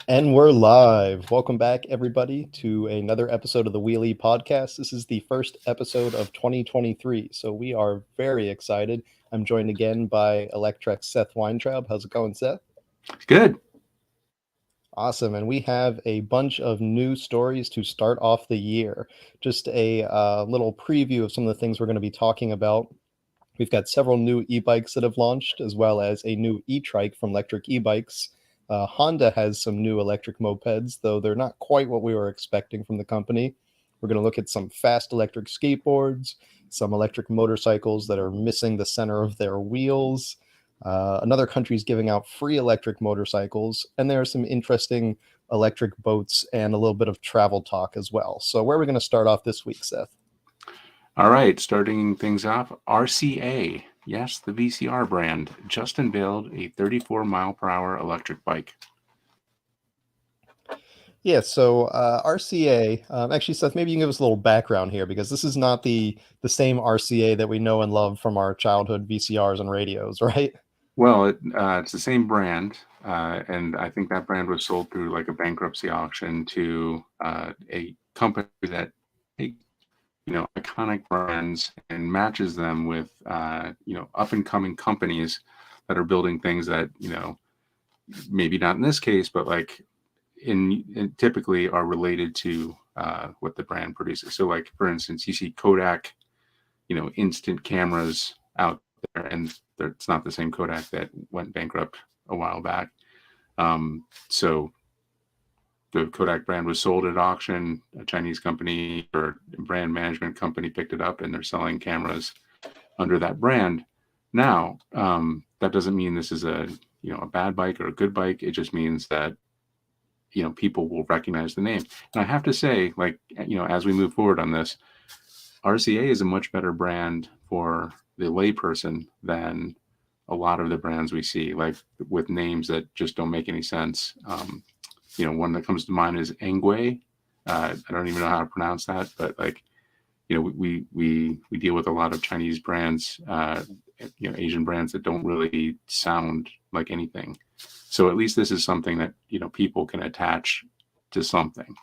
And we're live. Welcome back, everybody, to another episode of the Wheelie Podcast. This is the first episode of 2023, so we are very excited. I'm joined again by Electrek's Seth Weintraub. How's it going, Seth? Good. Awesome. And we have a bunch of new stories to start off the year. Just a little preview of some of the things we're going to be talking about. We've got several new e-bikes that have launched, as well as a new e-trike from Lectric e-bikes. Honda has some new electric mopeds, though they're not quite what we were expecting from the company. We're going to look at some fast electric skateboards, some electric motorcycles that are missing the center of their wheels. Another country's giving out free electric motorcycles, and there are some interesting electric boats and a little bit of travel talk as well. So where are we going to start off this week, Seth? All right, starting things off, RCA. Yes, the VCR brand just unveiled a 34 mile per hour electric bike. Yeah, so RCA, actually, Seth, maybe you can give us a little background here because this is not the same RCA that we know and love from our childhood VCRs and radios, right? Well, it's the same brand, and I think that brand was sold through like a bankruptcy auction to a company that takes, iconic brands and matches them with, up and coming companies that are building things that, maybe not in this case, but like in typically are related to what the brand produces. So like, for instance, you see Kodak, instant cameras out there, and it's not the same Kodak that went bankrupt a while back. So the Kodak brand was sold at auction. A Chinese company or brand management company picked it up, and they're selling cameras under that brand. Now, that doesn't mean this is a bad bike or a good bike. It just means that people will recognize the name. And I have to say, like, as we move forward on this, RCA is a much better brand for the layperson than a lot of the brands we see, like with names that just don't make any sense. One that comes to mind is Engwe. I don't even know how to pronounce that, but like, we deal with a lot of Chinese brands, Asian brands that don't really sound like anything. So at least this is something that people can attach to something,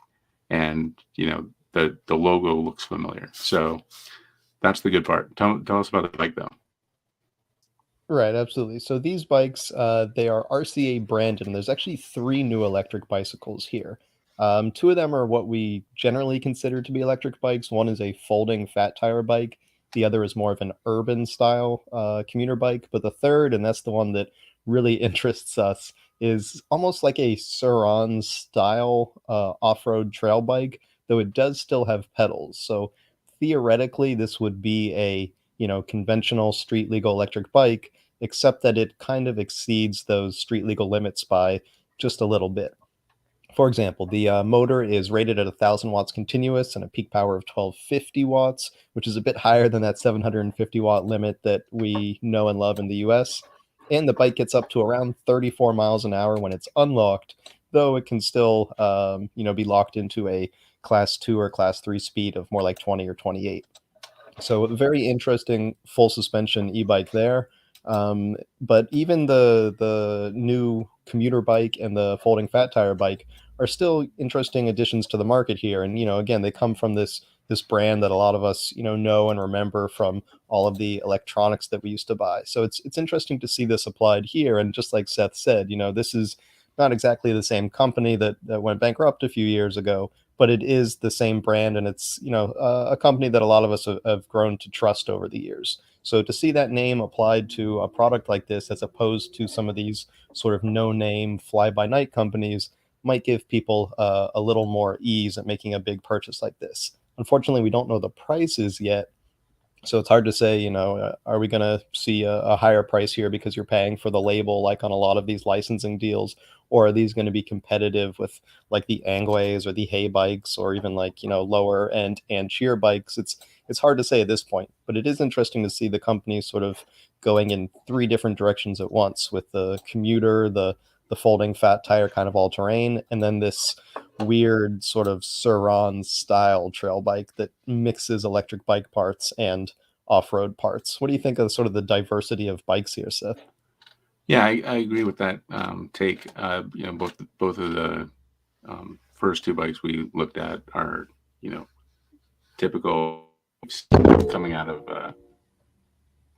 and the logo looks familiar. So that's the good part. Tell us about the bike though. Right, absolutely. So these bikes, they are RCA branded, and there's actually three new electric bicycles here. Two of them are what we generally consider to be electric bikes. One is a folding fat tire bike. The other is more of an urban style commuter bike. But the third, and that's the one that really interests us, is almost like a Sur-Ron style off-road trail bike, though it does still have pedals. So theoretically, this would be a conventional street legal electric bike, except that it kind of exceeds those street legal limits by just a little bit. For example, the motor is rated at 1,000 watts continuous and a peak power of 1250 watts, which is a bit higher than that 750 watt limit that we know and love in the US. And the bike gets up to around 34 miles an hour when it's unlocked, though it can still, be locked into a class 2 or class 3 speed of more like 20 or 28. So a very interesting full suspension e-bike there. But even the new commuter bike and the folding fat tire bike are still interesting additions to the market here. And again, they come from this brand that a lot of us know and remember from all of the electronics that we used to buy. So it's interesting to see this applied here. And just like Seth said, this is not exactly the same company that went bankrupt a few years ago, but it is the same brand, and it's a company that a lot of us have grown to trust over the years. So to see that name applied to a product like this, as opposed to some of these sort of no-name fly-by-night companies, might give people a little more ease at making a big purchase like this. Unfortunately, we don't know the prices yet, so it's hard to say, are we going to see a higher price here because you're paying for the label, like on a lot of these licensing deals, or are these going to be competitive with like the Angways or the Hay bikes, or even like lower end and cheer bikes? It's hard to say at this point, but it is interesting to see the company sort of going in three different directions at once, with the commuter, the folding fat tire kind of all terrain, and then this weird sort of Sur-Ron style trail bike that mixes electric bike parts and off-road parts. What do you think of sort of the diversity of bikes here, Seth? Yeah, I agree with that take. Both of the first two bikes we looked at are, you know, typical coming out of.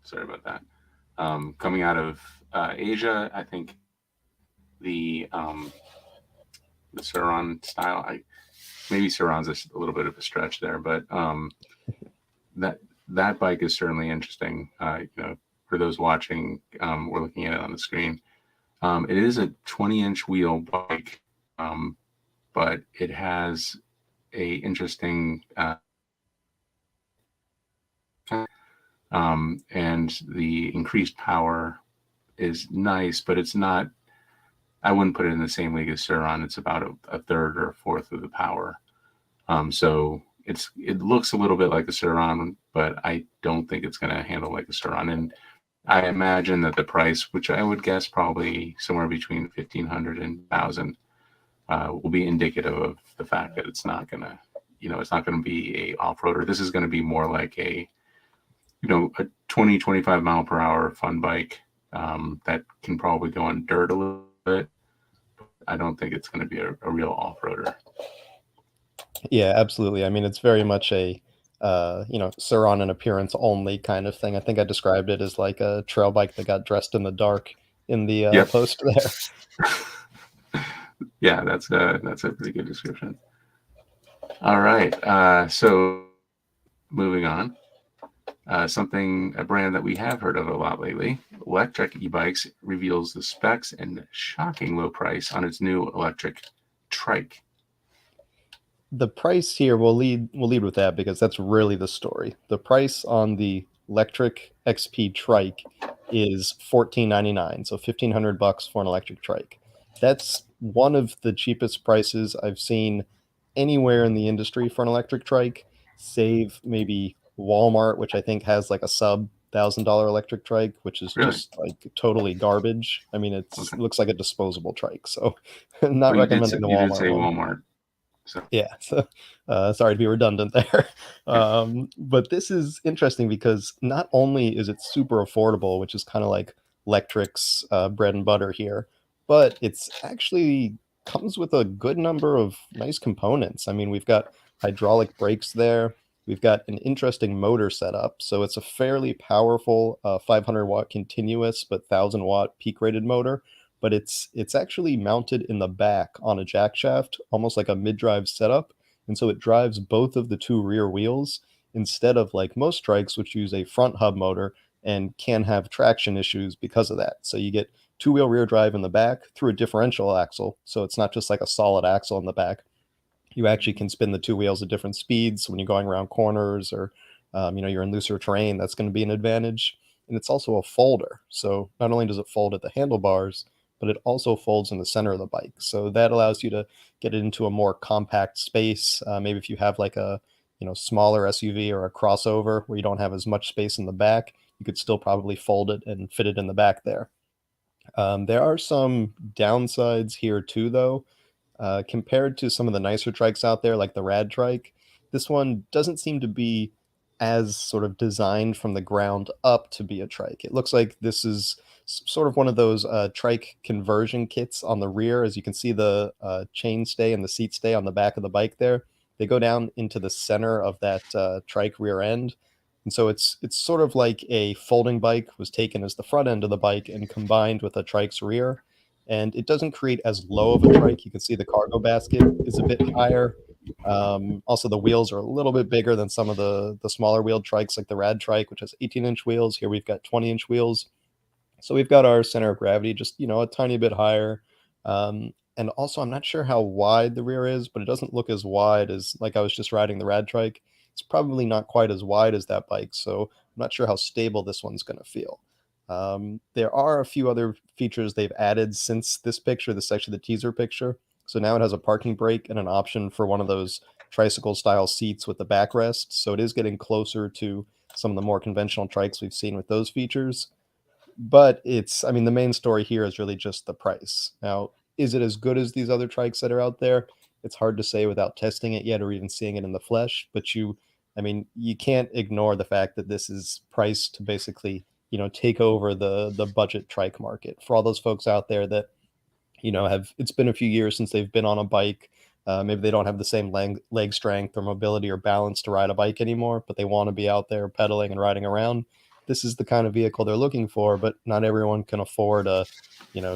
Sorry about that. Coming out of Asia, I think the um, the Suron style. Maybe Suron's a little bit of a stretch there, but that that bike is certainly interesting. For those watching, we're looking at it on the screen. It is a 20-inch wheel bike, um, but it has a interesting and the increased power is nice, but it's not. I wouldn't put it in the same league as Suron. It's about a third or a fourth of the power. So it looks a little bit like a Suron, but I don't think it's going to handle like a Suron. And I imagine that the price, which I would guess probably somewhere between 1,500 and 1,000, will be indicative of the fact that it's not going to, it's not going to be a off-roader. This is going to be more like a 20, 25 mile per hour fun bike that can probably go on dirt a little bit. I don't think it's going to be a real off-roader. Yeah, absolutely. I mean, it's very much a Suron in appearance only kind of thing. I think I described it as like a trail bike that got dressed in the dark in the Yep. post there. Yeah, that's a pretty good description. All right. So moving on, a brand that we have heard of a lot lately, Lectric eBikes reveals the specs and shocking low price on its new electric trike. The price here we'll lead with that because that's really the story. The price on the Lectric XP trike is $14.99, so $1,500 for an electric trike. That's one of the cheapest prices I've seen anywhere in the industry for an electric trike, save maybe Walmart, which I think has like a sub $1,000 electric trike, which is Really? just like totally garbage. I mean, it Okay. looks like a disposable trike, so not Well, recommending the you did Walmart say one. Walmart. So Yeah, so sorry to be redundant there. But this is interesting because not only is it super affordable, which is kind of like Lectric's bread and butter here, but it's actually comes with a good number of nice components. I mean, we've got hydraulic brakes there. We've got an interesting motor setup. So it's a fairly powerful 500-watt continuous but 1,000-watt peak rated motor, but it's actually mounted in the back on a jack shaft, almost like a mid-drive setup, and so it drives both of the two rear wheels instead of like most trikes, which use a front hub motor and can have traction issues because of that. So you get two-wheel rear drive in the back through a differential axle, so it's not just like a solid axle in the back. You actually can spin the two wheels at different speeds. So when you're going around corners or you're in looser terrain, that's going to be an advantage. And it's also a folder. So not only does it fold at the handlebars, but it also folds in the center of the bike. So that allows you to get it into a more compact space. Maybe if you have like a smaller SUV or a crossover where you don't have as much space in the back, you could still probably fold it and fit it in the back there. There are some downsides here too, though. Compared to some of the nicer trikes out there, like the Rad trike, this one doesn't seem to be as sort of designed from the ground up to be a trike. It looks like this is sort of one of those trike conversion kits on the rear. As you can see, the chain stay and the seat stay on the back of the bike there, they go down into the center of that trike rear end. And so it's sort of like a folding bike was taken as the front end of the bike and combined with a trike's rear, and it doesn't create as low of a trike. You can see the cargo basket is a bit higher. Also, the wheels are a little bit bigger than some of the smaller wheeled trikes, like the Rad trike, which has 18-inch wheels. Here we've got 20-inch wheels. So we've got our center of gravity just a tiny bit higher. And also, I'm not sure how wide the rear is, but it doesn't look as wide as like I was just riding the Rad trike. It's probably not quite as wide as that bike, so I'm not sure how stable this one's going to feel. There are a few other features they've added since this picture. This is actually the teaser picture. So now it has a parking brake and an option for one of those tricycle style seats with the backrest. So it is getting closer to some of the more conventional trikes we've seen with those features. But I mean, the main story here is really just the price. Now, is it as good as these other trikes that are out there? It's hard to say without testing it yet or even seeing it in the flesh. But I mean, you can't ignore the fact that this is priced to basically take over the budget trike market for all those folks out there that have it's been a few years since they've been on a bike. Maybe they don't have the same leg strength or mobility or balance to ride a bike anymore, but they want to be out there pedaling and riding around. This is the kind of vehicle they're looking for, but not everyone can afford a,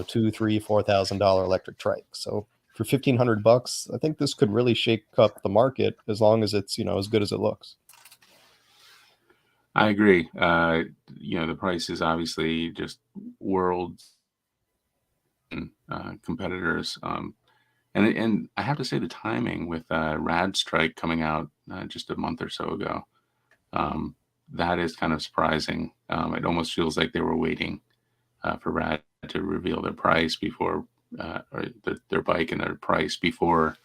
two, three, $4,000 electric trike. So for $1,500, I think this could really shake up the market as long as it's as good as it looks. I agree. The price is obviously just world competitors. And I have to say the timing with Rad's trike coming out just a month or so ago, that is kind of surprising. It almost feels like they were waiting for Rad to reveal their price before, or their bike and their price before,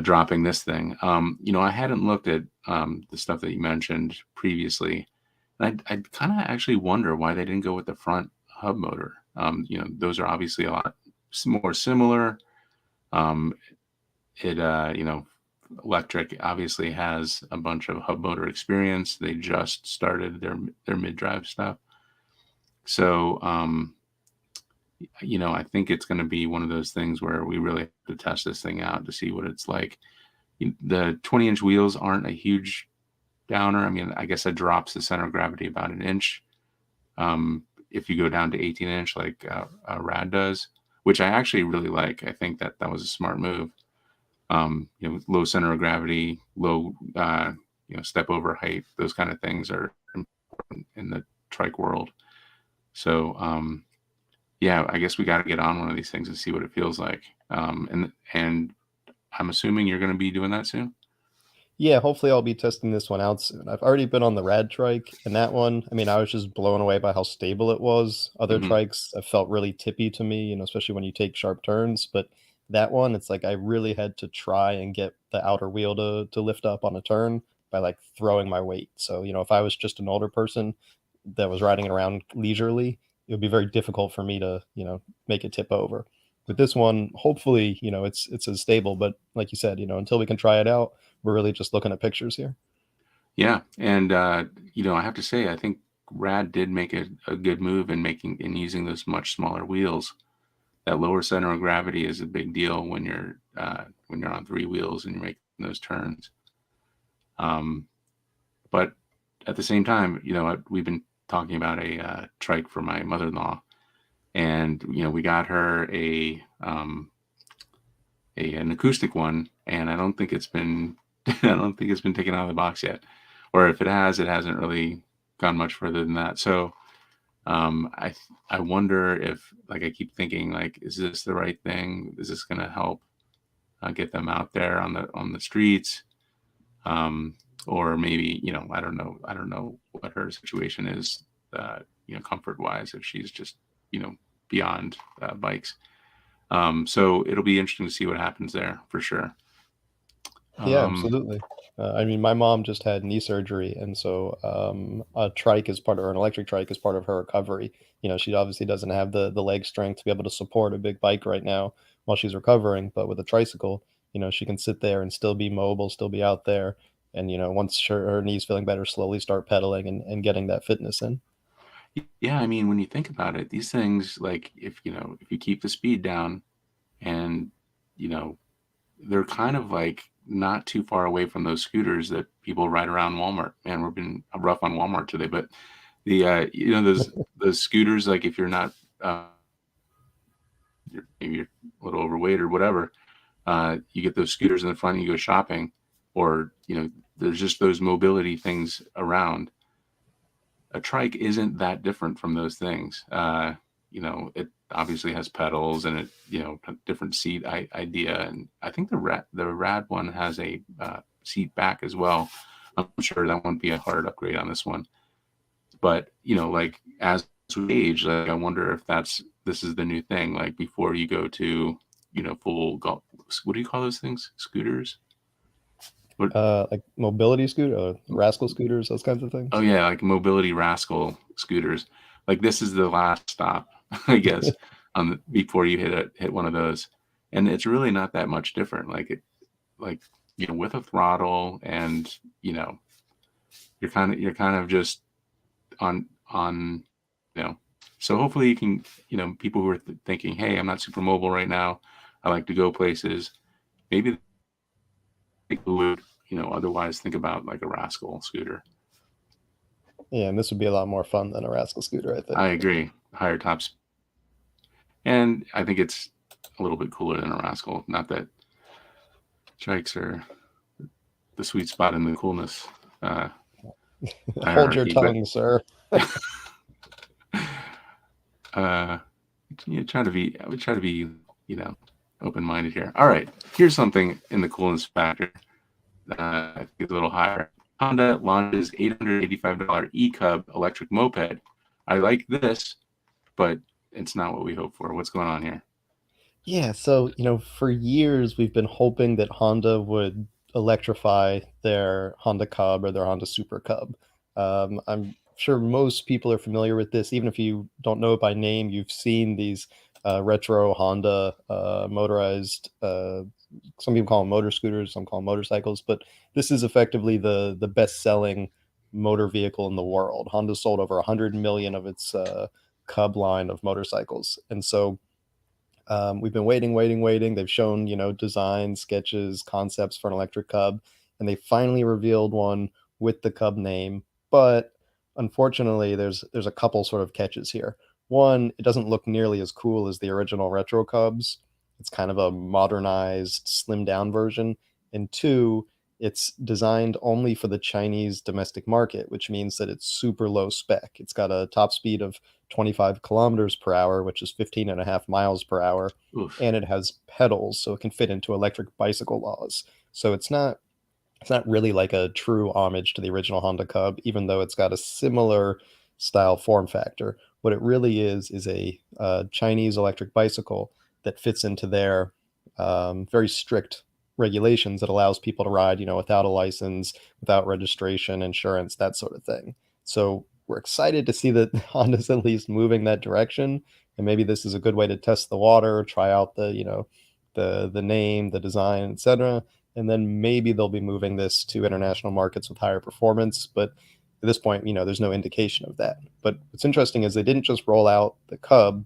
dropping this thing. I hadn't looked at the stuff that you mentioned previously. And I kind of actually wonder why they didn't go with the front hub motor. Those are obviously a lot more similar. Lectric obviously has a bunch of hub motor experience. They just started their mid-drive stuff. So, I think it's going to be one of those things where we really have to test this thing out to see what it's like. The 20-inch wheels aren't a huge downer. I mean, I guess it drops the center of gravity about an inch. If you go down to 18-inch like Rad does, which I actually really like. I think that was a smart move. Low center of gravity, low, step over height, those kind of things are important in the trike world. So, I guess we got to get on one of these things and see what it feels like. And I'm assuming you're going to be doing that soon. Yeah, hopefully I'll be testing this one out soon. I've already been on the Rad trike, and that one, I mean, I was just blown away by how stable it was. Other Mm-hmm. trikes have felt really tippy to me, especially when you take sharp turns. But that one, it's like I really had to try and get the outer wheel to lift up on a turn by like throwing my weight. So, if I was just an older person that was riding it around leisurely, it would be very difficult for me to, make it tip over. With this one, hopefully, it's as stable. But like you said, until we can try it out, we're really just looking at pictures here. Yeah, and I have to say, I think Rad did make a good move in using those much smaller wheels. That lower center of gravity is a big deal when you're on three wheels and you're making those turns. But at the same time, we've been talking about a trike for my mother-in-law, and we got her an acoustic one, and I don't think it's been taken out of the box yet, or if it has, it hasn't really gone much further than that. So I wonder if, like, I keep thinking, like, is this the right thing? Is this going to help get them out there on the streets? Or maybe, I don't know what her situation is, comfort wise, if she's just, beyond bikes. So it'll be interesting to see what happens there for sure. Yeah, absolutely. I mean, my mom just had knee surgery, and so a trike is part of her, an electric trike is part of her recovery. She obviously doesn't have the leg strength to be able to support a big bike right now while she's recovering, but with a tricycle, she can sit there and still be mobile, still be out there, and once her knee's feeling better, slowly start pedaling and getting that fitness in. Yeah, I mean, when you think about it, these things, like, if you keep the speed down, and they're kind of like not too far away from those scooters that people ride around Walmart. Man, we've been rough on Walmart today, but those scooters, like, if you're not maybe you're a little overweight or whatever, you get those scooters in the front and you go shopping, or there's just those mobility things around. A trike isn't that different from those things. It obviously has pedals and a different seat idea. And I think the Rad one has a seat back as well. I'm sure that won't be a hard upgrade on this one. But, like, as we age, like, I wonder if this is the new thing. Like, before you go to, full golf, what do you call those things? Scooters? Like mobility scooter, rascal scooters, those kinds of things. Oh yeah, like mobility rascal scooters. Like, this is the last stop, I guess, before you hit one of those, and it's really not that much different. With a throttle, and you're kind of just on on, so hopefully you can, people who are thinking, hey, I'm not super mobile right now, I like to go places, maybe they would, otherwise think about like a Rascal scooter. Yeah, and this would be a lot more fun than a Rascal scooter, I think. I agree. Higher tops. And I think it's a little bit cooler than a Rascal. Not that trikes are the sweet spot in the coolness Hold your hierarchy, but tongue, sir. uh, I would try to be, open-minded here. All right, here's something in the coolness factor. I think it's a little higher. Honda launches $885 E-cub electric moped. I like this, but it's not what we hoped for. What's going on here? Yeah, so, for years we've been hoping that Honda would electrify their Honda Cub or their Honda Super Cub. I'm sure most people are familiar with this. Even if you don't know it by name, you've seen these retro Honda motorized, some people call them motor scooters, some call them motorcycles, but this is effectively the best-selling motor vehicle in the world. Honda sold over 100 million of its Cub line of motorcycles. And so we've been waiting. They've shown, designs, sketches, concepts for an electric Cub, and they finally revealed one with the Cub name. But unfortunately, there's a couple sort of catches here. One, it doesn't look nearly as cool as the original retro Cubs. It's kind of a modernized, slimmed down version. And two, it's designed only for the Chinese domestic market, which means that it's super low spec. It's got a top speed of 25 kilometers per hour, which is 15 and a half miles per hour. Oof. And it has pedals, so it can fit into electric bicycle laws. So it's not really like a true homage to the original Honda Cub, even though it's got a similar style form factor. What it really is a Chinese electric bicycle that fits into their very strict regulations that allows people to ride, without a license, without registration, insurance, that sort of thing. So we're excited to see that Honda's at least moving that direction, and maybe this is a good way to test the water, try out the name, the design, etc. And then maybe they'll be moving this to international markets with higher performance. But at this point, there's no indication of that. But what's interesting is they didn't just roll out the Cub,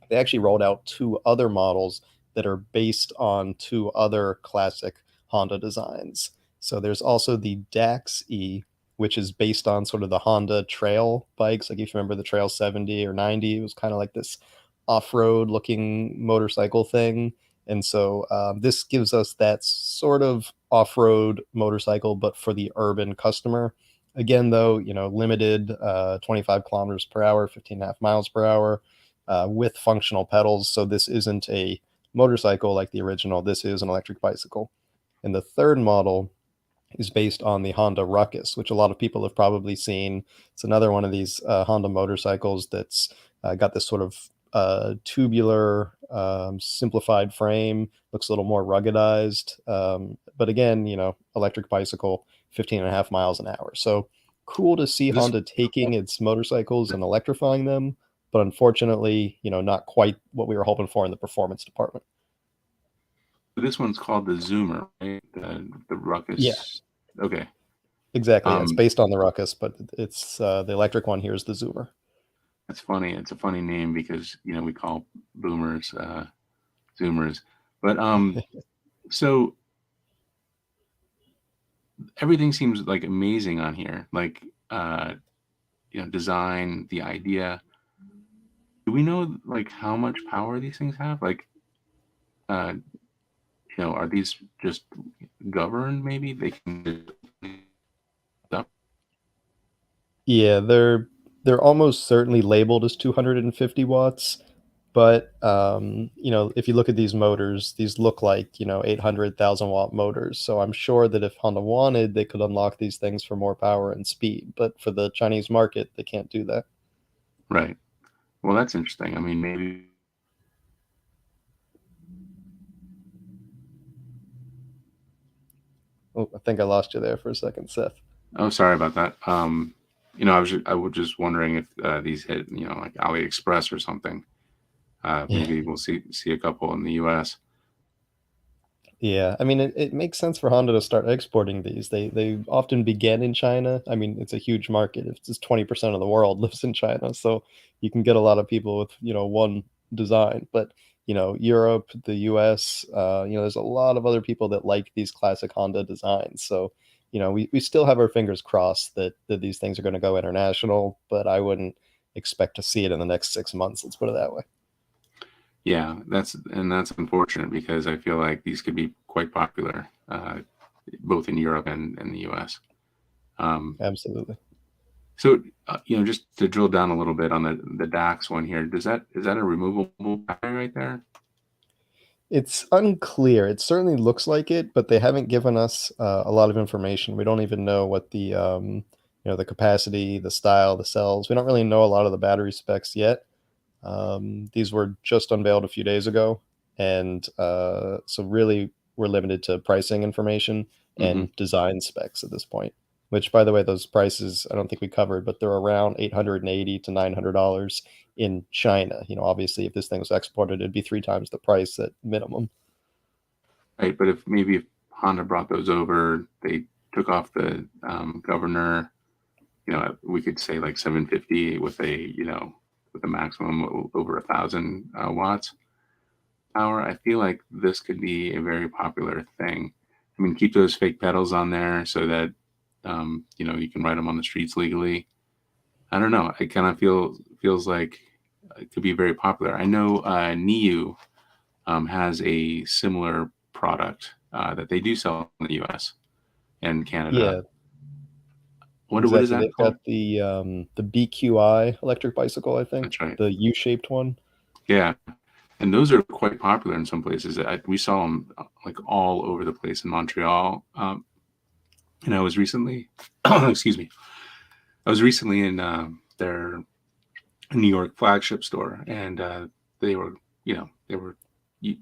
they actually rolled out two other models that are based on two other classic Honda designs. So there's also the Dax E, which is based on sort of the Honda trail bikes. Like if you remember the Trail 70 or 90, it was kind of like this off-road looking motorcycle thing. And so this gives us that sort of off-road motorcycle, but for the urban customer. Again, though, limited 25 kilometers per hour, 15 and a half miles per hour, with functional pedals. So this isn't a motorcycle like the original. This is an electric bicycle. And the third model is based on the Honda Ruckus, which a lot of people have probably seen. It's another one of these Honda motorcycles that's got this sort of tubular, simplified frame, looks a little more ruggedized. But again, electric bicycle, 15 and a half miles an hour. So cool to see Honda taking its motorcycles and electrifying them, but unfortunately, not quite what we were hoping for in the performance department. This one's called the Zoomer, right? The Ruckus. Yeah. Okay. Exactly. Yeah. It's based on the Ruckus, but it's the electric one here is the Zoomer. That's funny. It's a funny name because we call boomers Zoomers. But so everything seems like amazing on here. Like design, the idea. Do we know like how much power these things have? Like are these just governed? Maybe they can. Yeah, they're almost certainly labeled as 250 watts, but if you look at these motors, these look like 800,000 watt motors. So I'm sure that if Honda wanted, they could unlock these things for more power and speed. But for the Chinese market, they can't do that. Right. Well, that's interesting. I mean, maybe. Oh, I think I lost you there for a second, Seth. Oh, sorry about that. I was just wondering if these hit, like AliExpress or something. Maybe we'll see a couple in the U.S. Yeah, I mean, it makes sense for Honda to start exporting these. They often begin in China. I mean, it's a huge market. It's just 20% of the world lives in China, so you can get a lot of people with, one design. But, Europe, the US, there's a lot of other people that like these classic Honda designs. So, we still have our fingers crossed that these things are going to go international, but I wouldn't expect to see it in the next 6 months. Let's put it that way. Yeah, that's unfortunate because I feel like these could be quite popular, both in Europe and the U.S. Um, Absolutely. so, just to drill down a little bit on the DAX one here, is that a removable battery right there? It's unclear. It certainly looks like it, but they haven't given us a lot of information. We don't even know what the capacity, the style, the cells. We don't really know a lot of the battery specs yet. These were just unveiled a few days ago, and so really we're limited to pricing information Hmm. and design specs at this point. Which, by the way, those prices I don't think we covered, but they're around $880 to $900 in China. Obviously, if this thing was exported, it'd be 3 times the price at minimum. Right, but if Honda brought those over, they took off the governor, we could say like 750 with a maximum over 1,000 watts power. I feel like this could be a very popular thing. I mean, keep those fake pedals on there so that you can ride them on the streets legally. I don't know. I kind of feels like it could be very popular. I know NIU has a similar product that they do sell in the U.S. and Canada. Yeah, What is exactly. that They've got called? the BQI electric bicycle, I think, That's right. the U-shaped one. Yeah, and those are quite popular in some places. We saw them like all over the place in Montreal. And I was recently, excuse me, I was recently in their New York flagship store, and they were, there were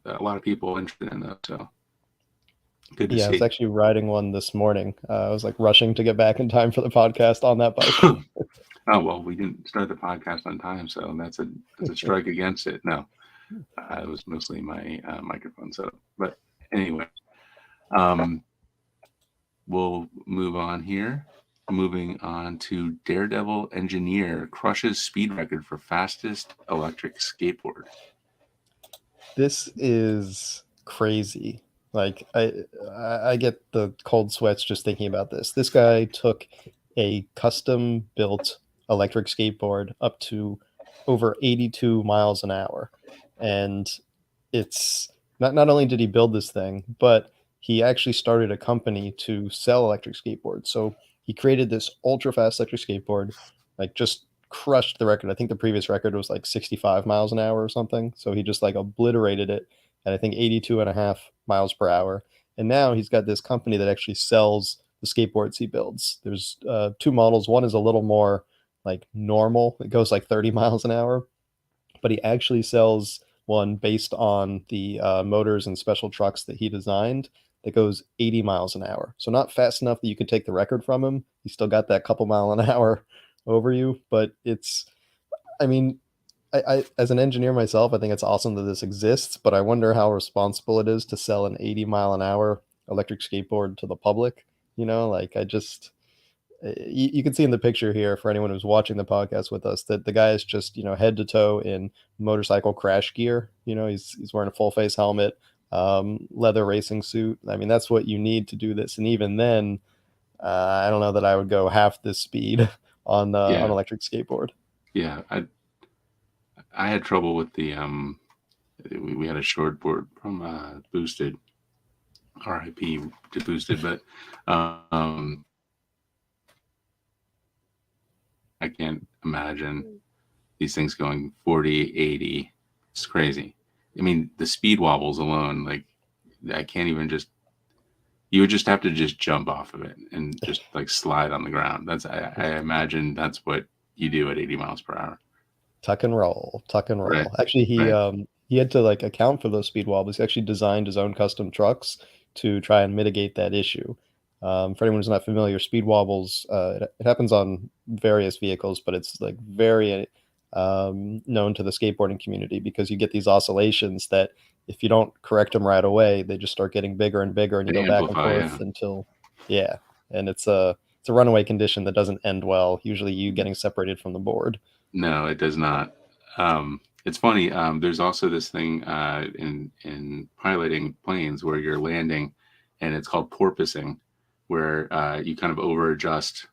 a lot of people interested in that. So good to Yeah, I was see. actually riding one this morning. I was like rushing to get back in time for the podcast on that bike. Oh well, we didn't start the podcast on time, so that's a strike against it. No, it was mostly my microphone setup. But anyway, um, we'll move on here. Moving on to Daredevil engineer crushes speed record for fastest electric skateboard. This is crazy. Like I get the cold sweats just thinking about this. This guy took a custom built electric skateboard up to over 82 miles an hour. And it's not only did he build this thing, but he actually started a company to sell electric skateboards. So he created this ultra fast electric skateboard, like just crushed the record. I think the previous record was like 65 miles an hour or something. So he just like obliterated it at I think 82 and a half miles per hour. And now he's got this company that actually sells the skateboards he builds. There's two models. One is a little more like normal. It goes like 30 miles an hour, but he actually sells one based on the motors and special trucks that he designed that goes 80 miles an hour. So not fast enough that you could take the record from him. He's still got that couple mile an hour over you, but I mean, I as an engineer myself, I think it's awesome that this exists, but I wonder how responsible it is to sell an 80 mile an hour electric skateboard to the public. Like I just you can see in the picture here for anyone who's watching the podcast with us that the guy is just head to toe in motorcycle crash gear. He's wearing a full face helmet, leather racing suit. I mean, that's what you need to do this. And even then, I don't know that I would go half this speed on Yeah, electric skateboard. yeah. I had trouble with the we had a short board from Boosted, RIP to Boosted, but um, I can't imagine these things going 40, 80. It's crazy. I mean, the speed wobbles alone, like I can't even just, you would just have to just jump off of it and just like slide on the ground. I imagine that's what you do at 80 miles per hour. Tuck and roll, tuck and Right. roll. Actually, Right. he had to like account for those speed wobbles. He actually designed his own custom trucks to try and mitigate that issue. For anyone who's not familiar, speed wobbles it happens on various vehicles, but it's like very known to the skateboarding community, because you get these oscillations that if you don't correct them right away, they just start getting bigger and bigger, and you They go back and amplify, forth yeah. until, yeah. And it's a runaway condition that doesn't end well. Usually you getting separated from the board. No, it does not. It's funny. There's also this thing in piloting planes where you're landing, and it's called porpoising, where you kind of over adjust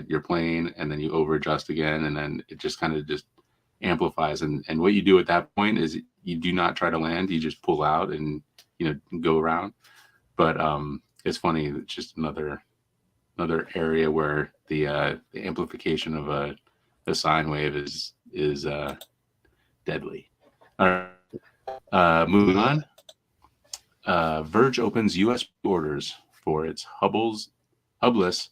your plane, and then you over adjust again, and then it just kind of just amplifies. And what you do at that point is you do not try to land; you just pull out and go around. But it's funny. It's just another area where the amplification of a sine wave is deadly. All right, moving Yeah. on. Verge opens U.S. orders for its hubless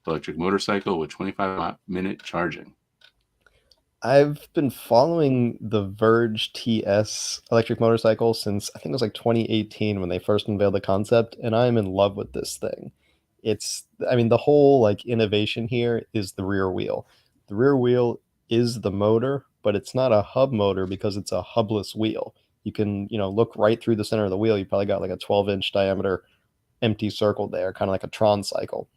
electric motorcycle with 25-minute charging. I've been following the Verge TS electric motorcycle since I think it was like 2018 when they first unveiled the concept, and I'm in love with this thing. I mean, the whole like innovation here is the rear wheel. The rear wheel is the motor, but it's not a hub motor because it's a hubless wheel. You can, look right through the center of the wheel. You probably got like a 12-inch diameter empty circle there, kind of like a Tron cycle.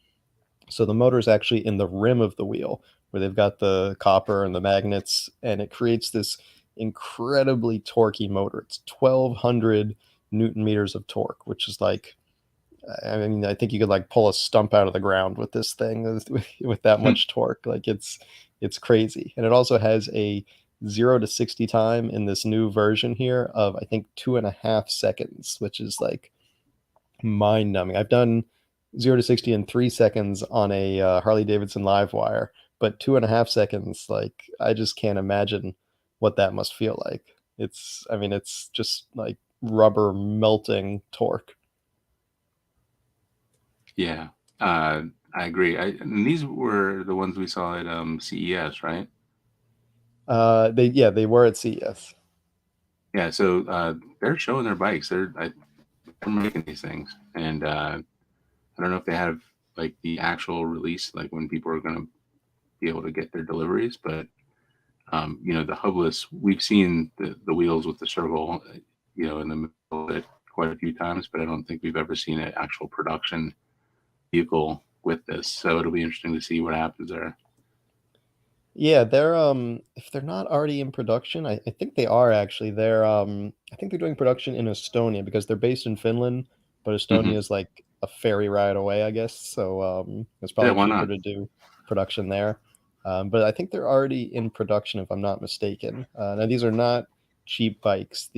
So the motor is actually in the rim of the wheel where they've got the copper and the magnets, and it creates this incredibly torquey motor. It's 1,200 Newton meters of torque, which is like, I mean, I think you could like pull a stump out of the ground with this thing with that much torque. Like it's crazy. And it also has a 0 to 60 time in this new version here of I think 2.5 seconds, which is like mind numbing. I've done 0 to 60 in 3 seconds on a Harley Davidson live wire, but 2.5 seconds, like I just can't imagine what that must feel like. I mean, it's just like rubber melting torque. Yeah, I agree. And these were the ones we saw at CES, right? They were at CES. Yeah, so they're showing their bikes. They're making these things, and I don't know if they have like the actual release, like when people are going to be able to get their deliveries, but the hubless, we've seen the wheels with the circle, in the middle of it quite a few times, but I don't think we've ever seen an actual production vehicle with this. So it'll be interesting to see what happens there. Yeah, they're if they're not already in production, I think they are actually. I think they're doing production in Estonia because they're based in Finland, but Estonia Hmm. is like a ferry ride away, I guess. So it's Yeah, probably why cheaper not? to do production there. But I think they're already in production if I'm not mistaken. Now these are not cheap bikes.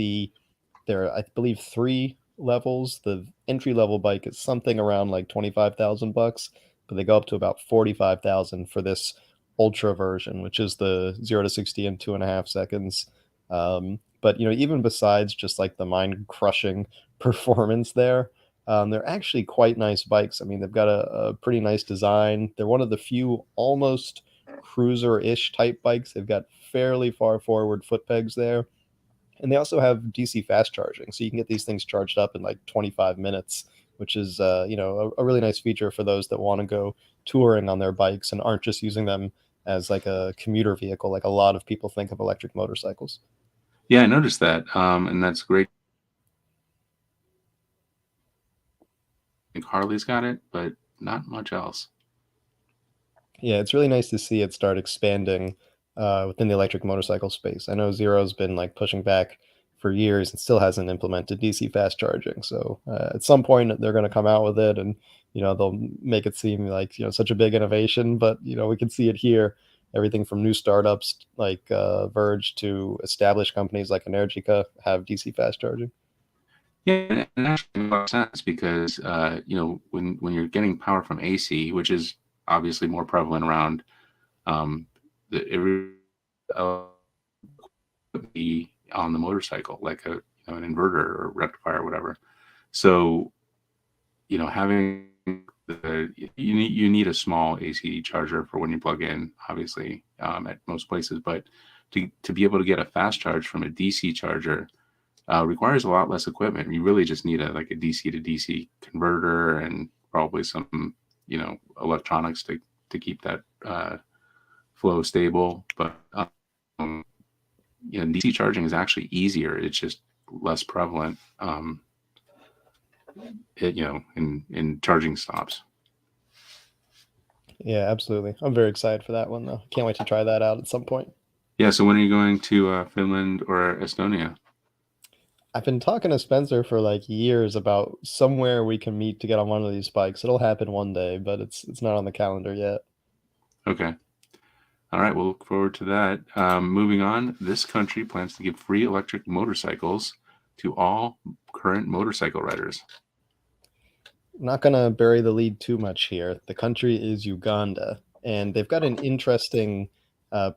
There are, I believe, three levels. The entry level bike is something around like 25,000 bucks, but they go up to about 45,000 for this ultra version, which is the 0 to 60 in 2.5 seconds. But even besides just like the mind crushing performance there, they're actually quite nice bikes. I mean, they've got a pretty nice design. They're one of the few almost cruiser-ish type bikes. They've got fairly far forward foot pegs there, and they also have DC fast charging, so you can get these things charged up in like 25 minutes, which is a really nice feature for those that want to go touring on their bikes and aren't just using them as like a commuter vehicle, like a lot of people think of electric motorcycles. Yeah, I noticed that, and that's great. I think Harley's got it, but not much else. Yeah, it's really nice to see it start expanding within the electric motorcycle space. I know Zero's been like pushing back for years and still hasn't implemented DC fast charging. So at some point they're going to come out with it, and they'll make it seem like such a big innovation. But we can see it here. Everything from new startups like Verge to established companies like Energica have DC fast charging. Yeah, and actually makes sense because when you're getting power from AC, which is obviously more prevalent around every be on the motorcycle, like an inverter or rectifier or whatever. So having you need a small AC charger for when you plug in, obviously, at most places, but to be able to get a fast charge from a DC charger requires a lot less equipment. You really just need a DC to DC converter and probably some electronics to keep that flow stable. But DC charging is actually easier. It's just less prevalent, in charging stops. Yeah, absolutely. I'm very excited for that one, though. Can't wait to try that out at some point. Yeah. So when are you going to Finland or Estonia? I've been talking to Spencer for like years about somewhere we can meet to get on one of these bikes. It'll happen one day, but it's not on the calendar yet. Okay. All right. We'll look forward to that. Moving on, this country plans to give free electric motorcycles to all current motorcycle riders. I'm not going to bury the lead too much here. The country is Uganda, and they've got an interesting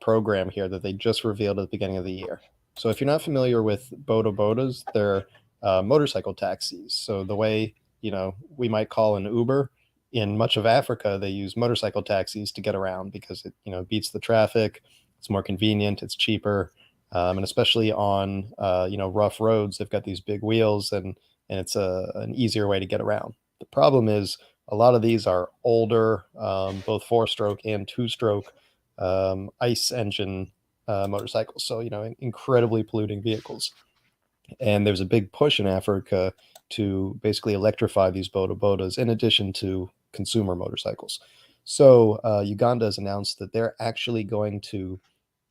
program here that they just revealed at the beginning of the year. So, if you're not familiar with boda bodas, they're motorcycle taxis. So, the way we might call an Uber in much of Africa, they use motorcycle taxis to get around because it beats the traffic. It's more convenient. It's cheaper, and especially on rough roads, they've got these big wheels and it's an easier way to get around. The problem is a lot of these are older, both four-stroke and two-stroke ICE engine motorcycles. So, incredibly polluting vehicles. And there's a big push in Africa to basically electrify these boda bodas in addition to consumer motorcycles. So, Uganda has announced that they're actually going to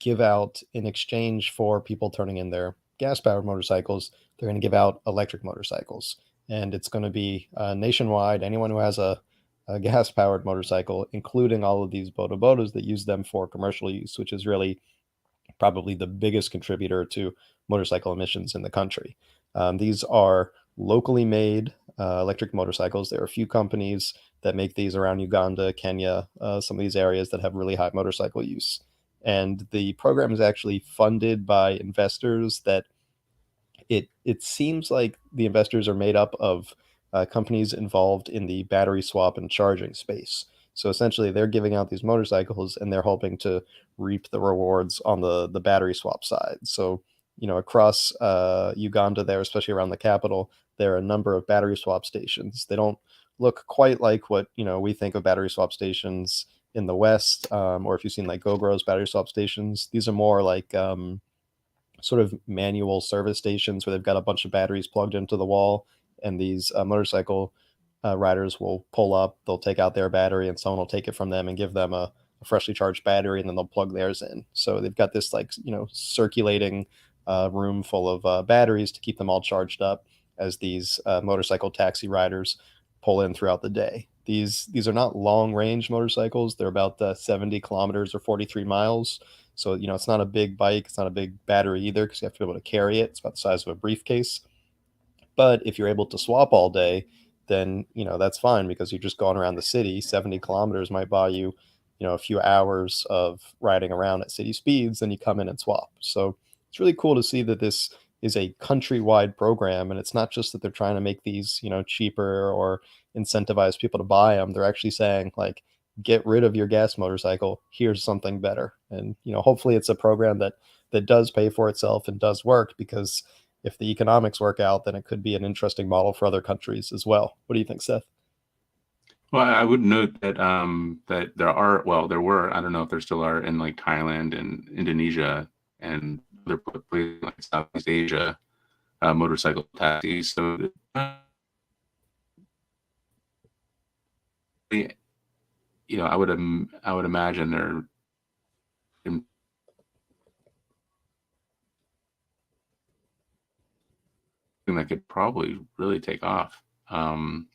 give out, in exchange for people turning in their gas powered motorcycles, they're going to give out electric motorcycles. And it's going to be nationwide. Anyone who has a gas powered motorcycle, including all of these boda bodas that use them for commercial use, which is really probably the biggest contributor to motorcycle emissions in the country. These are locally made electric motorcycles. There are a few companies that make these around Uganda, Kenya, some of these areas that have really high motorcycle use. And the program is actually funded by investors that it seems like the investors are made up of companies involved in the battery swap and charging space. So essentially, they're giving out these motorcycles, and they're hoping to reap the rewards on the battery swap side. So across Uganda, there, especially around the capital, there are a number of battery swap stations. They don't look quite like what we think of battery swap stations in the West, or if you've seen like GoPro's battery swap stations. These are more like sort of manual service stations where they've got a bunch of batteries plugged into the wall, and these motorcycle riders will pull up, they'll take out their battery, and someone will take it from them and give them a freshly charged battery, and then they'll plug theirs in. So they've got this like circulating room full of batteries to keep them all charged up as these motorcycle taxi riders pull in throughout the day. These are not long range motorcycles. They're about 70 kilometers or 43 miles. So, it's not a big bike. It's not a big battery either because you have to be able to carry it. It's about the size of a briefcase. But if you're able to swap all day, then, that's fine because you're just going around the city. 70 kilometers might buy you, a few hours of riding around at city speeds. Then you come in and swap. So it's really cool to see that this is a countrywide program. And it's not just that they're trying to make these, cheaper or incentivize people to buy them. They're actually saying, like, get rid of your gas motorcycle. Here's something better. And, hopefully it's a program that does pay for itself and does work, because if the economics work out, then it could be an interesting model for other countries as well. What do you think, Seth? Well, I would note that that there were, I don't know if there still are, in like Thailand and Indonesia and other places like Southeast Asia, motorcycle taxis. So I would imagine they're that could probably really take off. And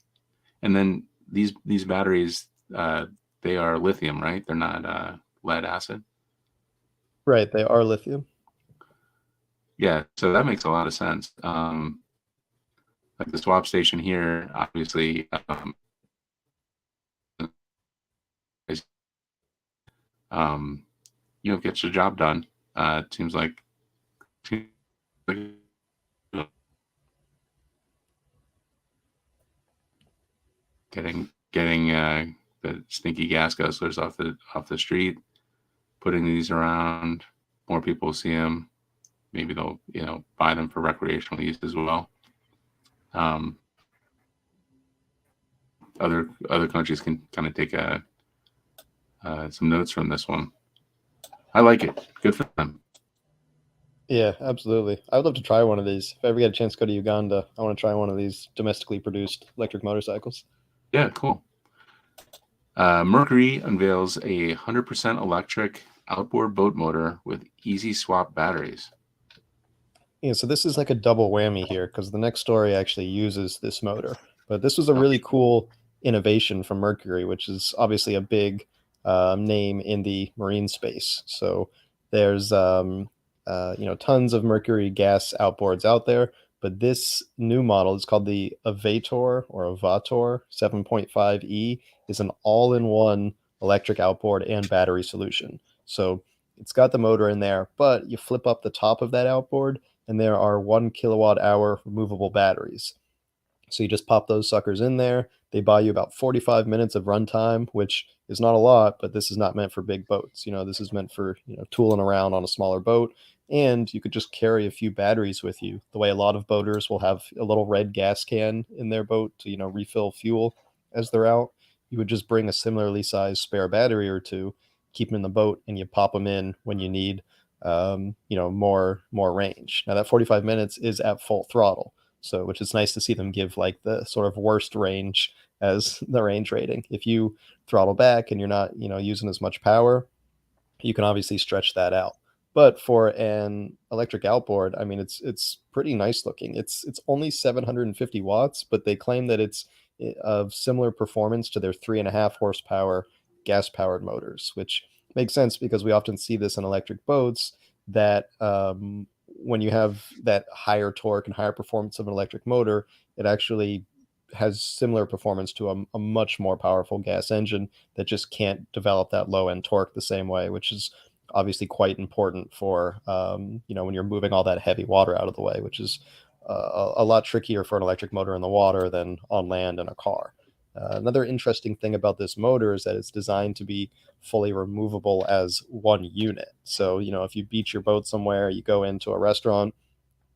then these batteries, they are lithium, right? They're not lead acid. Right, they are lithium. Yeah, so that makes a lot of sense. Like the swap station here, obviously, um, gets the job done. It seems like getting the stinky gas guzzlers off the street, putting these around. More people see them. Maybe they'll buy them for recreational use as well. Other countries can kind of take some notes from this one. I like it. Good for them. Yeah, absolutely. I would love to try one of these. If I ever get a chance to go to Uganda, I want to try one of these domestically produced electric motorcycles. Yeah, cool. Mercury unveils a 100% electric outboard boat motor with easy swap batteries. Yeah, so this is like a double whammy here because the next story actually uses this motor. But this was a Oh, really cool innovation from Mercury, which is obviously a big name in the marine space. So there's tons of Mercury gas outboards out there, but this new model is called the Avator or Avator 7.5E is an all-in-one electric outboard and battery solution. So it's got the motor in there, but you flip up the top of that outboard and there are 1 kilowatt hour removable batteries. So you just pop those suckers in there. They buy you about 45 minutes of runtime, which is not a lot, but this is not meant for big boats. This is meant for, tooling around on a smaller boat. And you could just carry a few batteries with you, the way a lot of boaters will have a little red gas can in their boat to, refill fuel as they're out. You would just bring a similarly sized spare battery or two, keep them in the boat, and you pop them in when you need, more range. Now that 45 minutes is at full throttle, so which is nice to see them give like the sort of worst range as the range rating. If you throttle back and you're not, using as much power, you can obviously stretch that out. But for an electric outboard, I mean, it's pretty nice looking. It's only 750 watts, but they claim that it's of similar performance to their 3.5 horsepower gas powered motors, which makes sense because we often see this in electric boats that when you have that higher torque and higher performance of an electric motor, it actually has similar performance to a much more powerful gas engine that just can't develop that low end torque the same way, which is obviously quite important for when you're moving all that heavy water out of the way, which is a lot trickier for an electric motor in the water than on land in a car. Another interesting thing about this motor is that it's designed to be fully removable as one unit. So, if you beach your boat somewhere, you go into a restaurant,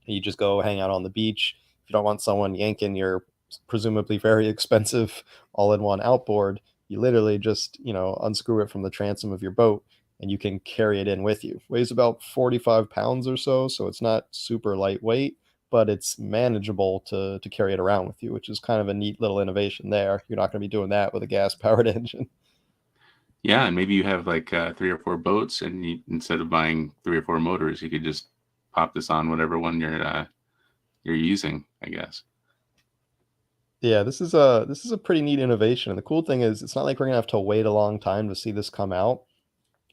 you just go hang out on the beach. If you don't want someone yanking your presumably very expensive all-in-one outboard, you literally just, unscrew it from the transom of your boat and you can carry it in with you. Weighs about 45 pounds or so, so it's not super lightweight, but it's manageable to carry it around with you, which is kind of a neat little innovation there. You're not going to be doing that with a gas-powered engine. yeah, and maybe you have like 3 or 4 boats, and instead of buying 3 or 4 motors, you could just pop this on whatever one you're using, I guess. Yeah, this is a pretty neat innovation. And the cool thing is it's not like we're gonna have to wait a long time to see this come out.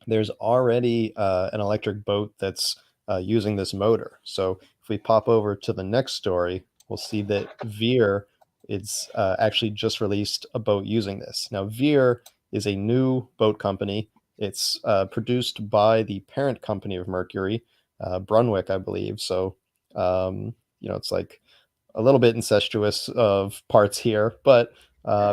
There's already an electric boat that's using this motor. So if we pop over to the next story, we'll see that Veer is actually just released a boat using this. Now, Veer is a new boat company. It's produced by the parent company of Mercury, Brunwick, I believe. So, it's like a little bit incestuous of parts here, but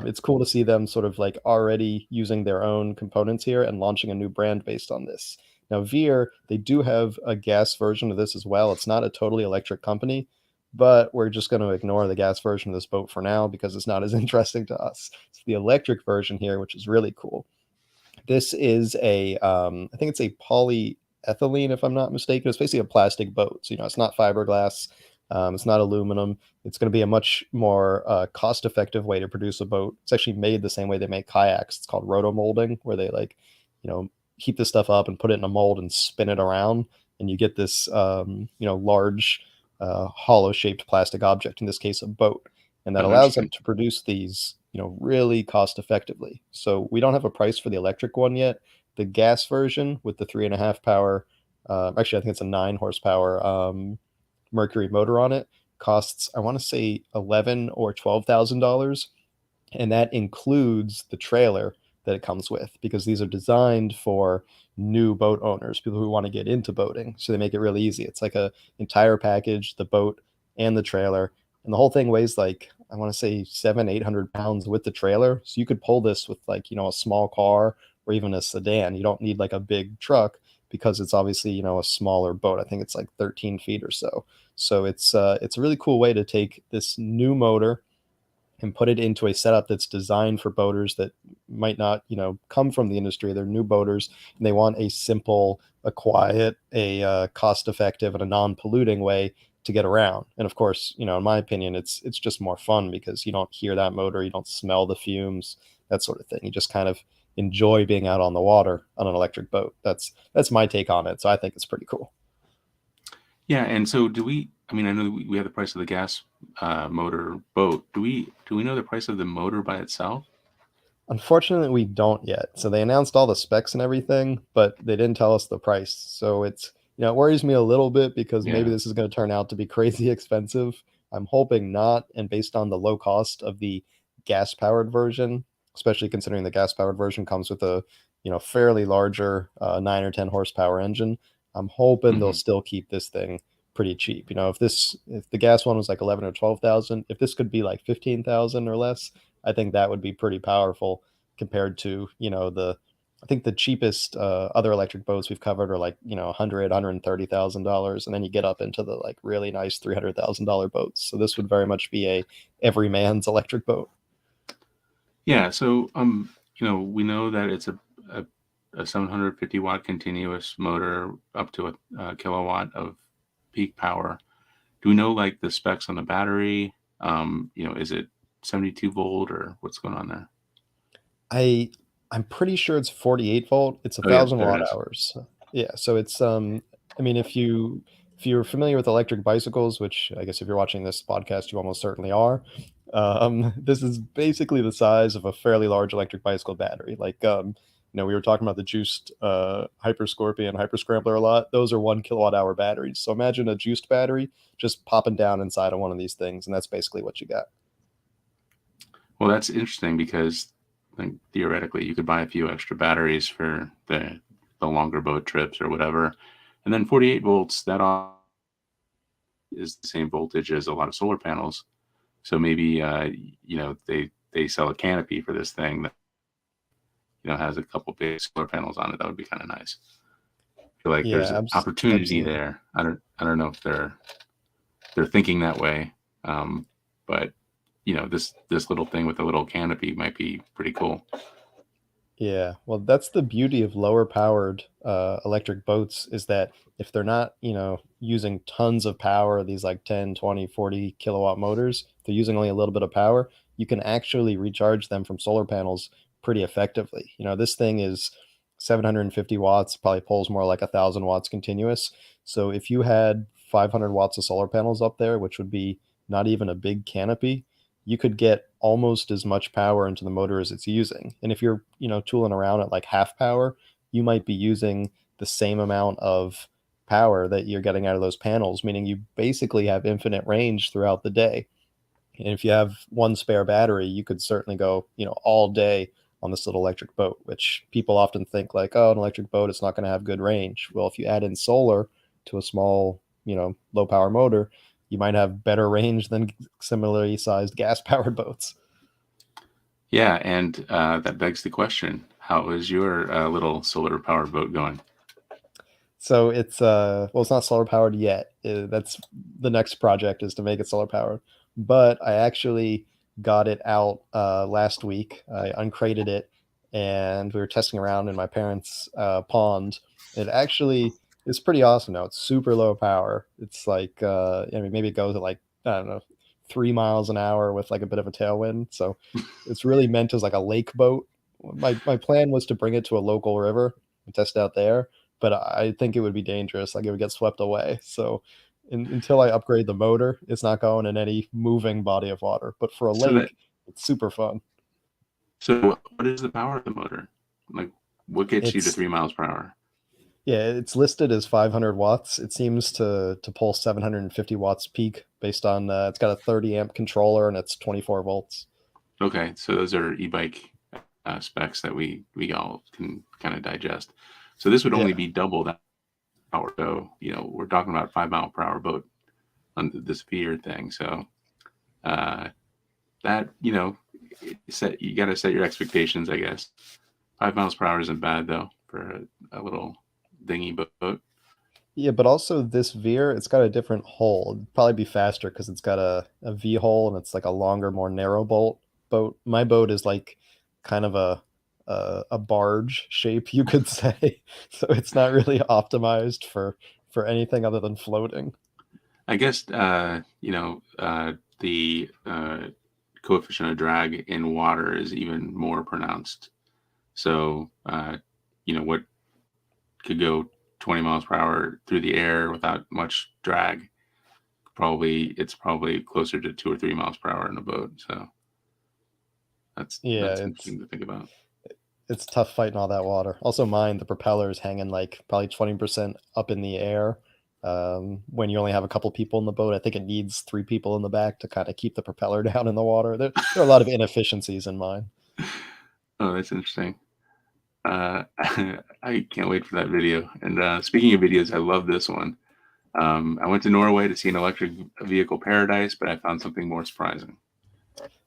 it's cool to see them sort of like already using their own components here and launching a new brand based on this. Now, Veer, they do have a gas version of this as well. It's not a totally electric company, but we're just going to ignore the gas version of this boat for now because it's not as interesting to us. It's the electric version here, which is really cool. This is I think it's a polyethylene, if I'm not mistaken. It's basically a plastic boat. So, it's not fiberglass. It's not aluminum. It's going to be a much more cost-effective way to produce a boat. It's actually made the same way they make kayaks. It's called rotomolding, where they like, heat this stuff up and put it in a mold and spin it around, and you get this, large, hollow-shaped plastic object. In this case, a boat, and that Oh, allows them interesting. to produce these really cost effectively. So we don't have a price for the electric one yet. The gas version with the 3.5 power, actually, I think it's a 9 horsepower Mercury motor on it, costs, I want to say, 11 or 12 thousand dollars, and that includes the trailer that it comes with because these are designed for new boat owners, people who want to get into boating. So they make it really easy. It's like a entire package, the boat and the trailer, and the whole thing weighs like I want to say 700-800 pounds with the trailer. So you could pull this with like a small car or even a sedan. You don't need like a big truck because it's obviously a smaller boat. I think it's like 13 feet or so. So it's a really cool way to take this new motor and put it into a setup that's designed for boaters that might not, come from the industry. They're new boaters and they want a simple, a quiet, a cost effective, and a non polluting way to get around. And of course, in my opinion, it's just more fun because you don't hear that motor, you don't smell the fumes, that sort of thing. You just kind of enjoy being out on the water on an electric boat. That's my take on it. So I think it's pretty cool. Yeah, and so do we? I mean, I know we have the price of the gas motor boat. Do we know the price of the motor by itself? Unfortunately, we don't yet. So they announced all the specs and everything, but they didn't tell us the price. So it worries me a little bit because maybe Yeah. this is going to turn out to be crazy expensive. I'm hoping not. And based on the low cost of the gas powered version, especially considering the gas powered version comes with a, fairly larger 9 or 10 horsepower engine, I'm hoping they'll Hmm. still keep this thing pretty cheap. If the gas one was like 11 or 12,000, if this could be like 15,000 or less, I think that would be pretty powerful compared to, I think the cheapest other electric boats we've covered are like, 130,000 dollars, and then you get up into the like really nice $300,000 boats. So this would very much be a every man's electric boat. Yeah. So we know that it's a 750 watt continuous motor up to a kilowatt of peak power. Do we know like the specs on the battery? Is it 72 volt or what's going on there? I I'm pretty sure it's 48 volt. It's a Oh yeah, thousand there it watt is. hours. Yeah, so it's I mean if you're familiar with electric bicycles, which I guess if you're watching this podcast you almost certainly are, this is basically the size of a fairly large electric bicycle battery. Like we were talking about the juiced Hyper Scorpion, Hyper Scrambler a lot. Those are 1 kilowatt hour batteries. So imagine a juiced battery just popping down inside of one of these things, and that's basically what you got. Well, that's interesting because like, theoretically you could buy a few extra batteries for the longer boat trips or whatever. And then 48 volts, is the same voltage as a lot of solar panels. So maybe they sell a canopy for this thing that has a couple big solar panels on it. That would be kind of nice. I feel like there's Yeah, an opportunity absolutely. there. I don't know if they're thinking that way, but this little thing with a little canopy might be pretty cool. Yeah, well, that's the beauty of lower powered electric boats is that if they're not, using tons of power, these like 10, 20, 40 kilowatt motors, if they're using only a little bit of power, you can actually recharge them from solar panels pretty effectively. This thing is 750 watts, probably pulls more like 1,000 watts continuous. So if you had 500 watts of solar panels up there, which would be not even a big canopy, you could get almost as much power into the motor as it's using. And if you're, tooling around at like half power, you might be using the same amount of power that you're getting out of those panels, meaning you basically have infinite range throughout the day. And if you have one spare battery, you could certainly go, all day on this little electric boat, which people often think like, oh, an electric boat, it's not going to have good range. Well, if you add in solar to a small, low power motor, you might have better range than similarly sized gas powered boats. Yeah, and that begs the question: how is your little solar powered boat going? So it's well, it's not solar powered yet. That's the next project is to make it solar powered. But I actually got it out last week. I uncrated it, and we were testing around in my parents' pond. It actually is pretty awesome now. It's super low power. It's like I mean, maybe it goes at like I don't know 3 miles an hour with like a bit of a tailwind. So it's really meant as like a lake boat. My plan was to bring it to a local river and test it out there, but I think it would be dangerous. Like it would get swept away. So until I upgrade the motor, it's not going in any moving body of water. But for a So that lake, it's super fun. so what is the power of the motor? Like, what gets you to It's 3 miles per hour? Yeah, it's listed as 500 watts. It seems to pull 750 watts peak based on it's got a 30 amp controller and it's 24 volts. Okay, so those are e-bike specs that we all can kind of digest. So this would only Yeah, be double that power. So we're talking about 5 mile per hour boat on this Veer thing. So uh, that you got to set your expectations, I guess. 5 miles per hour isn't bad though for a little dinghy boat. Yeah, but also this Veer, it's got a different hole. It'd probably be faster because it's got a V hole and it's like a longer, more narrow boat. My boat is like kind of a barge shape, you could say. So it's not really optimized for anything other than floating. I guess the coefficient of drag in water is even more pronounced. So what could go 20 miles per hour through the air without much drag, it's probably closer to 2 or 3 miles per hour in a boat. So Yeah, that's interesting to think about. it's tough fighting all that water. Also, mine, the propeller is hanging like probably 20% up in the air. When you only have a couple people in the boat, I think it needs three people in the back to kind of keep the propeller down in the water. There are a lot of inefficiencies in mine. Oh, that's interesting. I can't wait for that video. And speaking of videos, I love this one. I went to Norway to see an electric vehicle paradise, but I found something more surprising.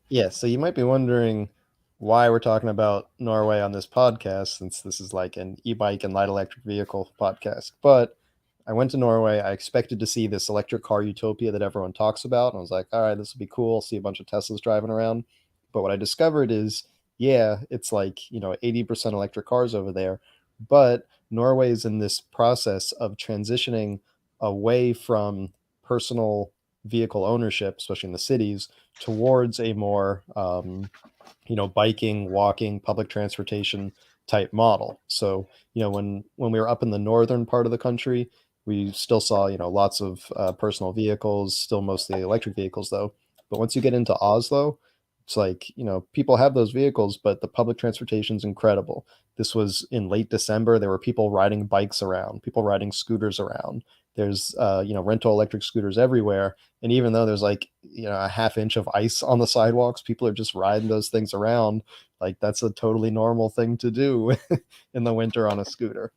Yeah, so you might be wondering why we're talking about Norway on this podcast, since this is like an e-bike and light electric vehicle podcast. But I went to Norway. I expected to see this electric car utopia that everyone talks about. And I was like, all right, this will be cool. See a bunch of Teslas driving around. But what I discovered is, yeah, it's like, 80% electric cars over there. But Norway is in this process of transitioning away from personal vehicle ownership, especially in the cities, towards a more biking, walking, public transportation type model. So, when we were up in the northern part of the country, we still saw, lots of personal vehicles, still mostly electric vehicles though. But once you get into Oslo, it's like, people have those vehicles, but the public transportation is incredible. This was in late December. There were people riding bikes around, people riding scooters around. There's, rental electric scooters everywhere. And even though there's like, a half inch of ice on the sidewalks, people are just riding those things around. Like that's a totally normal thing to do in the winter on a scooter.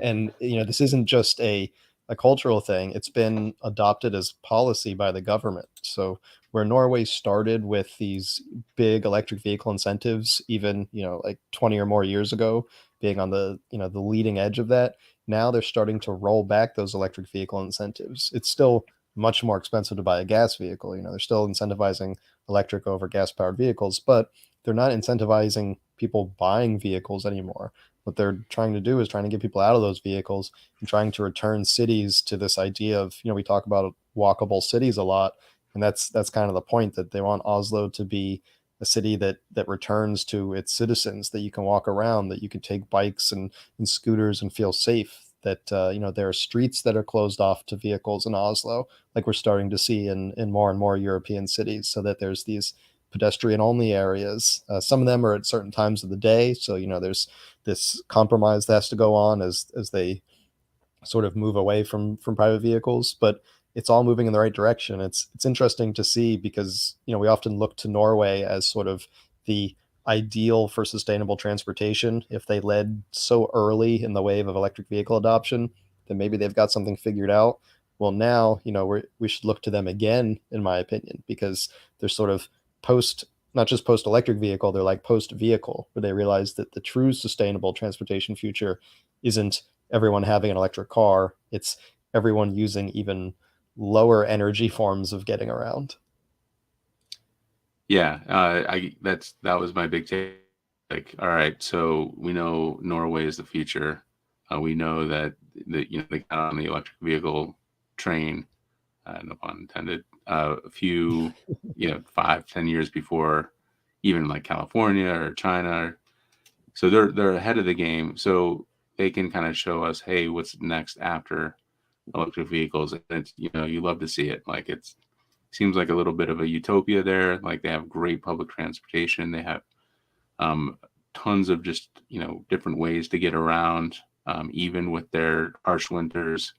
And this isn't just a cultural thing. It's been adopted as policy by the government. So where Norway started with these big electric vehicle incentives, even like 20 or more years ago, being on the leading edge of that, now they're starting to roll back those electric vehicle incentives. It's still much more expensive to buy a gas vehicle. They're still incentivizing electric over gas powered vehicles, but they're not incentivizing people buying vehicles anymore. What they're trying to do is trying to get people out of those vehicles and trying to return cities to this idea of, we talk about walkable cities a lot, and that's kind of the point, that they want Oslo to be a city that returns to its citizens, that you can walk around, that you can take bikes and scooters and feel safe, that there are streets that are closed off to vehicles in Oslo, like we're starting to see in more and more European cities, so that there's these pedestrian only areas. Some of them are at certain times of the day, so there's this compromise that has to go on as they sort of move away from private vehicles, but it's all moving in the right direction. It's interesting to see because we often look to Norway as sort of the ideal for sustainable transportation. If they led so early in the wave of electric vehicle adoption, then maybe they've got something figured out. Well, now we should look to them again, in my opinion, because they're sort of post not just post electric vehicle, they're like post vehicle, where they realize that the true sustainable transportation future isn't everyone having an electric car, it's everyone using even lower energy forms of getting around. Yeah, that was my big take. Like, all right, so we know Norway is the future. We know that they got on the electric vehicle train, no pun intended, a few 5-10 years before even like California or China. So they're ahead of the game. So they can kind of show us, hey, what's next after electric vehicles? And it's, you love to see it. Like it seems like a little bit of a utopia there. Like they have great public transportation. They have tons of just different ways to get around. Even with their harsh winters,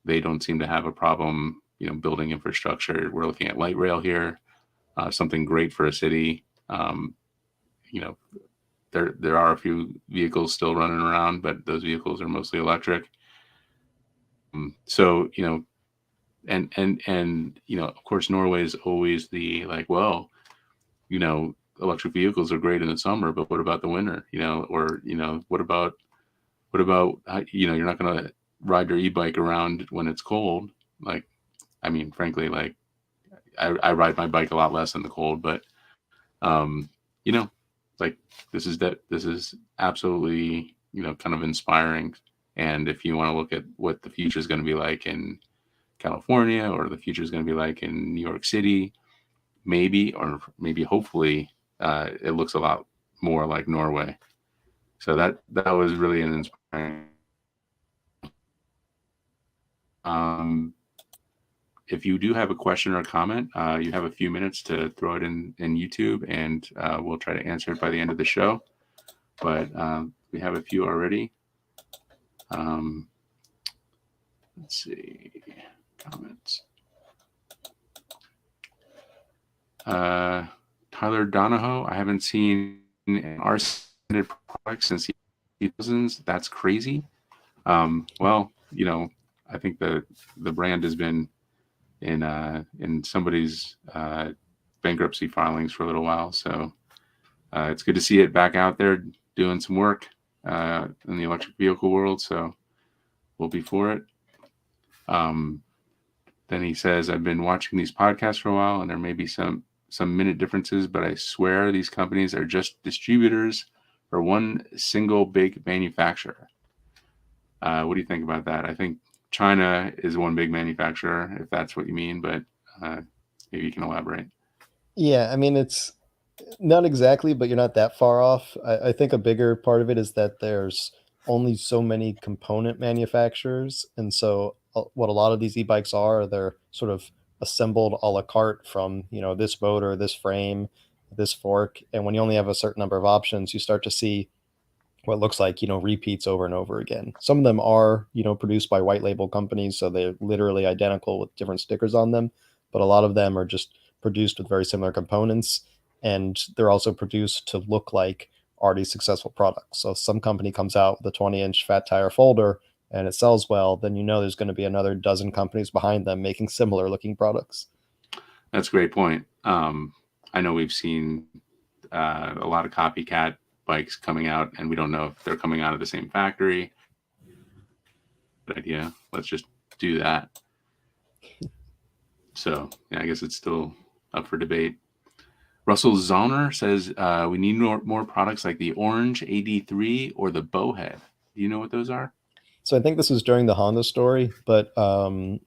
they don't seem to have a problem building infrastructure. We're looking at light rail here, something great for a city. You know, there are a few vehicles still running around, but those vehicles are mostly electric. So of course, Norway is always the like, well, electric vehicles are great in the summer, but what about the winter? Or what about you're not going to ride your e-bike around when it's cold. Like, I mean, frankly, like I ride my bike a lot less in the cold, but you know, like this is absolutely, kind of inspiring. And if you want to look at what the future is going to be like in California, or the future is going to be like in New York City, maybe, or maybe hopefully, it looks a lot more like Norway. So that was really an inspiring. Um, if you do have a question or a comment, you have a few minutes to throw it in YouTube, and we'll try to answer it by the end of the show. But we have a few already. Um, let's see, comments. Tyler Donahoe, I haven't seen an RCA product since the 2000s. That's crazy. Well, I think the brand has been in somebody's bankruptcy filings for a little while, so it's good to see it back out there doing some work in the electric vehicle world. So we'll be for it. Then he says, I've been watching these podcasts for a while, and there may be some minute differences, but I swear these companies are just distributors for one single big manufacturer. What do you think about that? I think China is one big manufacturer, if that's what you mean, but maybe you can elaborate. Yeah, I mean, it's not exactly, but you're not that far off. I think a bigger part of it is that there's only so many component manufacturers. And so what a lot of these e-bikes are, they're sort of assembled a la carte from, this motor, this frame, this fork. And when you only have a certain number of options, you start to see what looks like, repeats over and over again. Some of them are, produced by white label companies, so they're literally identical with different stickers on them. But a lot of them are just produced with very similar components, and they're also produced to look like already successful products. So if some company comes out with a 20-inch fat tire folder and it sells well, then there's going to be another dozen companies behind them making similar looking products. That's a great point. I know we've seen a lot of copycat bikes coming out, and we don't know if they're coming out of the same factory. Good idea. Let's just do that. So yeah, I guess it's still up for debate. Russell Zoner says we need more products like the Orange AD3 or the Bowhead. Do you know what those are? So I think this was during the Honda story, but I'm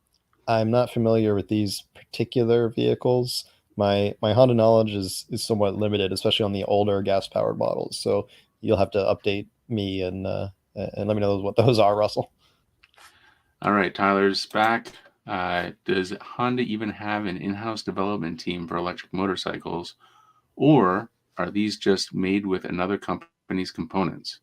not familiar with these particular vehicles. My Honda knowledge is somewhat limited, especially on the older gas powered models. So you'll have to update me and let me know what those are, Russell. All right, Tyler's back. Does Honda even have an in-house development team for electric motorcycles, or are these just made with another company's components?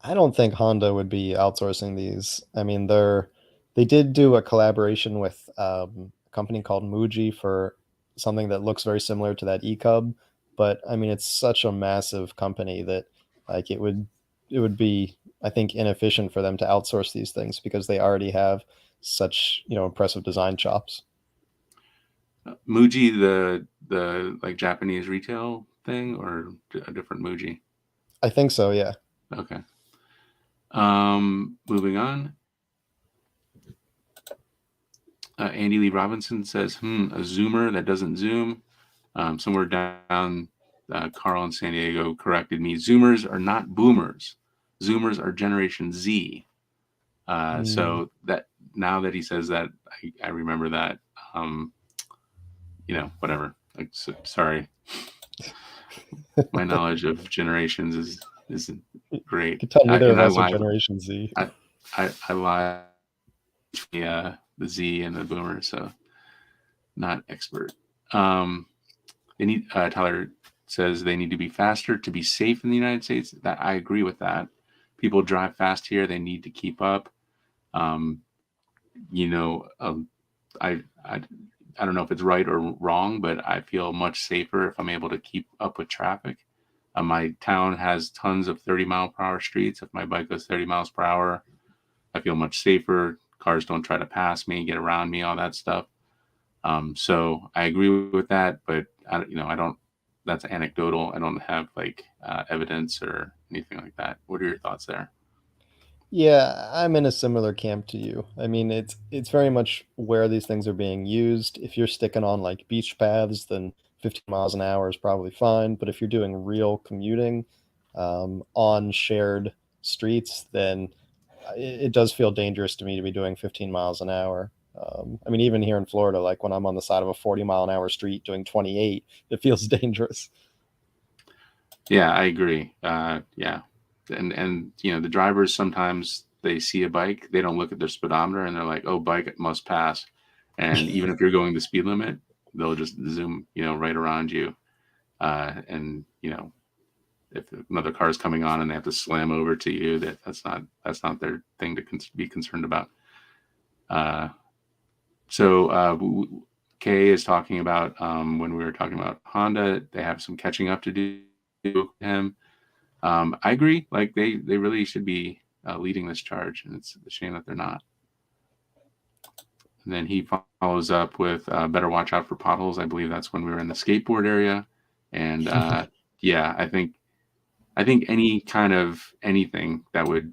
I don't think Honda would be outsourcing these. I mean, they did do a collaboration with a company called Muji for something that looks very similar to that E-cub, but I mean, it's such a massive company that like it would be, I think, inefficient for them to outsource these things because they already have such impressive design chops. Muji, the like Japanese retail thing, or a different Muji? I think so, yeah. Okay. Moving on. Andy Lee Robinson says, a zoomer that doesn't zoom. Somewhere down, Carl in San Diego corrected me. Zoomers are not boomers. Zoomers are Generation Z. So that now that he says that, I remember that. Whatever. Like, sorry, my knowledge of generations is great. You can tell neither And of I us are lied. Generation Z. I lied. The Z and the boomer, so not expert. They need Tyler says they need to be faster to be safe in the United States. That I agree with that. People drive fast here; they need to keep up. Um, I don't know if it's right or wrong, but I feel much safer if I'm able to keep up with traffic. My town has tons of 30-mile-per-hour streets. If my bike goes 30 miles per hour, I feel much safer. Cars don't try to pass me, get around me, all that stuff. So I agree with that, but I don't. That's anecdotal. I don't have like evidence or anything like that. What are your thoughts there? Yeah, I'm in a similar camp to you. I mean, it's very much where these things are being used. If you're sticking on like beach paths, then 15 miles an hour is probably fine. But if you're doing real commuting on shared streets, then it does feel dangerous to me to be doing 15 miles an hour. I mean, even here in Florida, like when I'm on the side of a 40-mile-an-hour street doing 28, it feels dangerous. Yeah, I agree. Yeah, and the drivers sometimes they see a bike, they don't look at their speedometer, and they're like, "Oh, bike must pass." And even if you're going the speed limit, they'll just zoom, right around you. And if another car is coming on and they have to slam over to you, that's not their thing to be concerned about. Uh, so Kay is talking about when we were talking about Honda, they have some catching up to do to him. I agree. Like they really should be leading this charge, and it's a shame that they're not. And then he follows up with better watch out for potholes. I believe that's when we were in the skateboard area, and yeah, I think any kind of anything that would,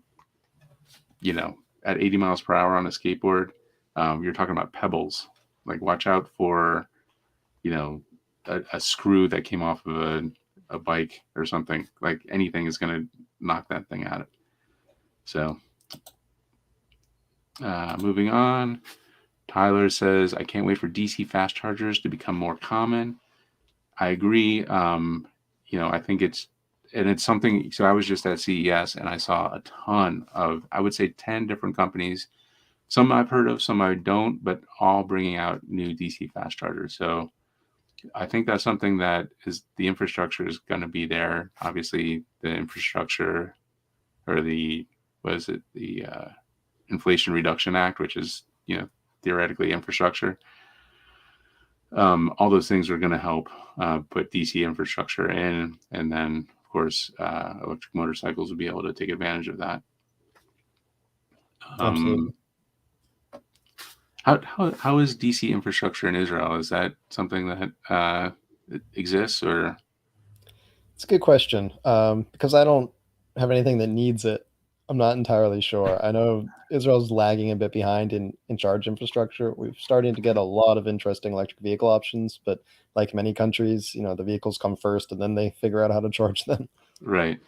at 80 miles per hour on a skateboard, you're talking about pebbles. Like watch out for, you know, a screw that came off of a bike or something. Like anything is going to knock that thing out. So moving on, Tyler says, I can't wait for DC fast chargers to become more common. I agree. I think it's something. So I was just at CES and I saw a ton of, I would say 10 different companies. Some I've heard of, some I don't, but all bringing out new DC fast chargers. So I think that's something that is the infrastructure is going to be there. Obviously, the infrastructure or the Inflation Reduction Act, which is theoretically infrastructure. All those things are going to help put DC infrastructure in, and then of course electric motorcycles will be able to take advantage of that. Absolutely. How is DC infrastructure in Israel? Is that something that exists, or? It's a good question. Because I don't have anything that needs it. I'm not entirely sure. I know Israel's lagging a bit behind in charge infrastructure. We're starting to get a lot of interesting electric vehicle options, but like many countries, the vehicles come first and then they figure out how to charge them. Right.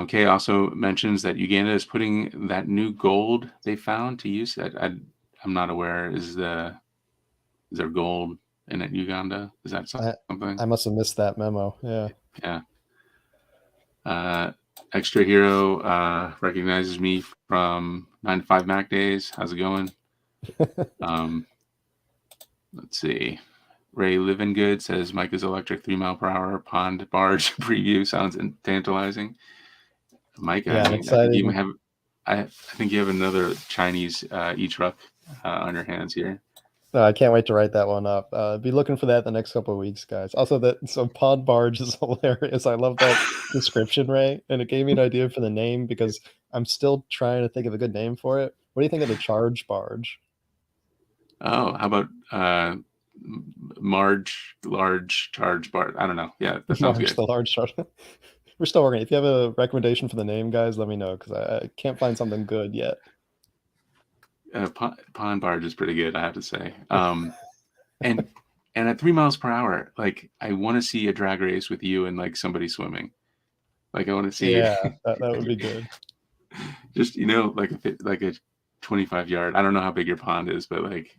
Kay also mentions that Uganda is putting that new gold they found to use. I'm not aware. Is there gold in Uganda? Is that I something? I must have missed that memo. Yeah. Yeah. Extra Hero recognizes me from 9 to 5 Mac days. How's it going? Let's see. Ray Living Good says Micah's electric 3 mile per hour pond barge preview sounds tantalizing. Micah, Yeah, I I'm mean, I think you excited. even have, I think you have another Chinese e-truck on your hands here. No, I can't wait to write that one up. Be looking for that the next couple of weeks, guys. Also, pod barge is hilarious. I love that description, Ray, and it gave me an idea for the name because I'm still trying to think of a good name for it. What do you think of the charge barge? Oh, how about large charge bar? I don't know. Yeah, that sounds Marge good. the large charge. We're still working. If you have a recommendation for the name, guys, let me know because I can't find something good yet. Pond barge is pretty good, I have to say. And at 3 miles per hour, like I want to see a drag race with you and like somebody swimming. Like I want to see Yeah, that would be good. just like a 25 yard. I don't know how big your pond is, but like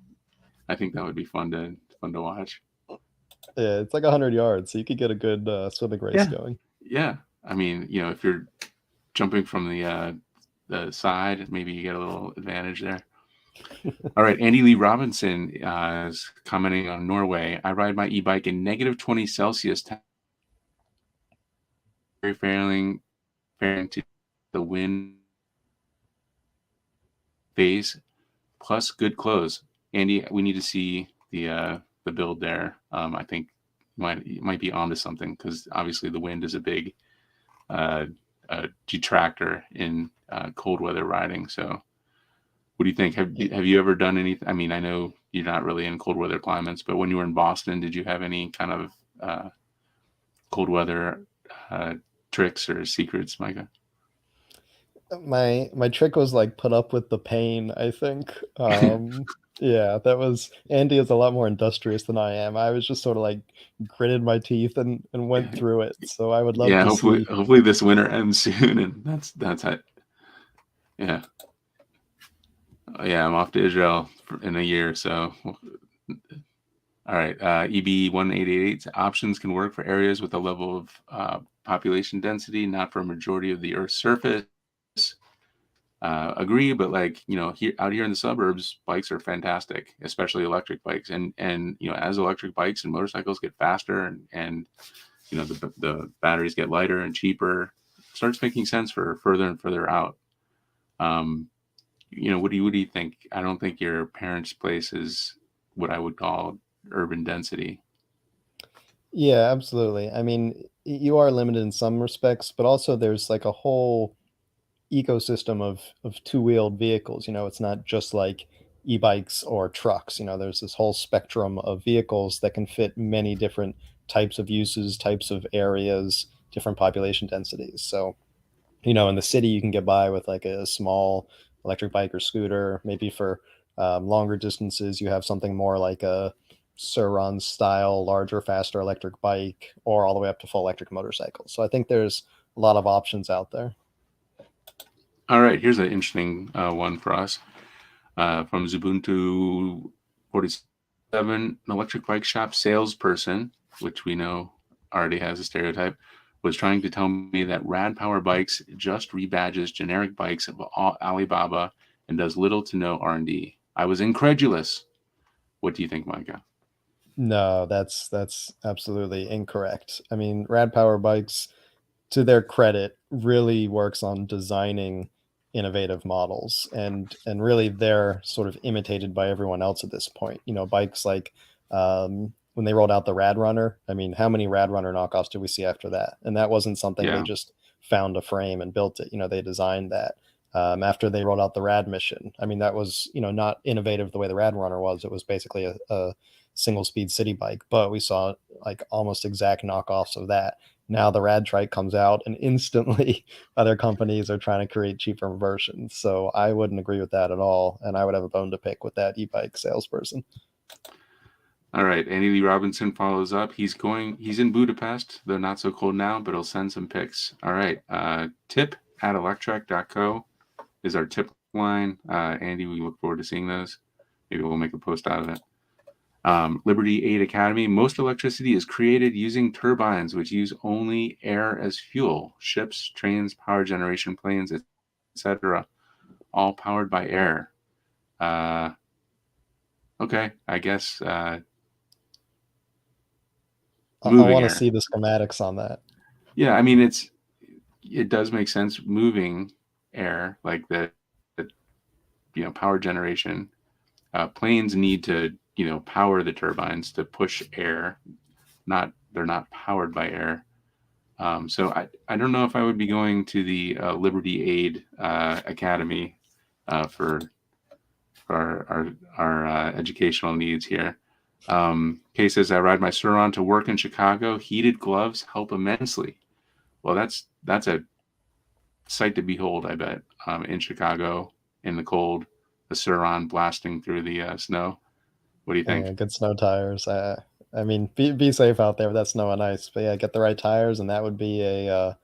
I think that would be fun to watch. Yeah, it's like 100 yards, so you could get a good swimming race Yeah, going. yeah. I mean, if you're jumping from the side, maybe you get a little advantage there. All right, Andy Lee Robinson is commenting on Norway. I ride my e-bike in -20 Celsius, very fairing to the wind phase, plus good clothes. Andy, we need to see the build there. I think you might be onto something because obviously the wind is a big detractor in cold weather riding. So, what do you think? Have you ever done anything? I mean, I know you're not really in cold weather climates, but when you were in Boston, did you have any kind of cold weather tricks or secrets, Micah? My trick was like put up with the pain, I think. Yeah, that was Andy is a lot more industrious than I am. I was just sort of like gritted my teeth and went through it. So I would love Yeah, to hopefully see. hopefully this winter ends soon, and that's how, yeah. Yeah, I'm off to Israel in a year, so all right. EB 1888 options can work for areas with a level of population density, not for a majority of the Earth's surface. Agree, but like here out here in the suburbs, bikes are fantastic, especially electric bikes. And as electric bikes and motorcycles get faster and the batteries get lighter and cheaper, it starts making sense for further and further out. Um, what do you think? I don't think your parents' place is what I would call urban density. Yeah, absolutely. I mean, you are limited in some respects, but also there's like a whole ecosystem of two-wheeled vehicles. It's not just like e-bikes or trucks. There's this whole spectrum of vehicles that can fit many different types of uses, types of areas, different population densities. So, in the city, you can get by with like a small electric bike or scooter. Maybe for longer distances, you have something more like a Surron style, larger, faster electric bike, or all the way up to full electric motorcycles. So I think there's a lot of options out there. All right, here's an interesting one for us from Zubuntu 47. An electric bike shop salesperson, which we know already has a stereotype, was trying to tell me that Rad Power Bikes just rebadges generic bikes of Alibaba and does little to no R&D. I was incredulous. What do you think, Micah? No, that's absolutely incorrect. I mean, Rad Power Bikes, to their credit, really works on designing innovative models, and really they're sort of imitated by everyone else at this point. Bikes like when they rolled out the Rad Runner. I mean, how many Rad Runner knockoffs did we see after that? And that wasn't something they Yeah. just found a frame and built it. They designed that. After they rolled out the Rad Mission, I mean, that was not innovative the way the Rad Runner was. It was basically a single speed city bike, but we saw like almost exact knockoffs of that. Now the Rad Trike comes out, and instantly other companies are trying to create cheaper versions. So I wouldn't agree with that at all, and I would have a bone to pick with that e-bike salesperson. All right. Andy Lee Robinson follows up. He's in Budapest, though not so cold now, but he'll send some pics. All right. Tip at Electrek.co is our tip line. Andy, we look forward to seeing those. Maybe we'll make a post out of it. Liberty Aid Academy. Most electricity is created using turbines, which use only air as fuel. Ships, trains, power generation, planes, etc., all powered by air. Okay, I guess I moving want to air. see the schematics on that. Yeah, I mean it does make sense moving air like the power generation. Planes need to power the turbines to push air. They're not powered by air. So I don't know if I would be going to the Liberty Aid Academy for our educational needs here. Kay says I ride my Suron to work in Chicago. Heated gloves help immensely. Well, that's a sight to behold, I bet, in Chicago in the cold, the Suron blasting through the snow. What do you think? Yeah, good snow tires. I mean, be safe out there with that snow and ice. But yeah, get the right tires, and that would be a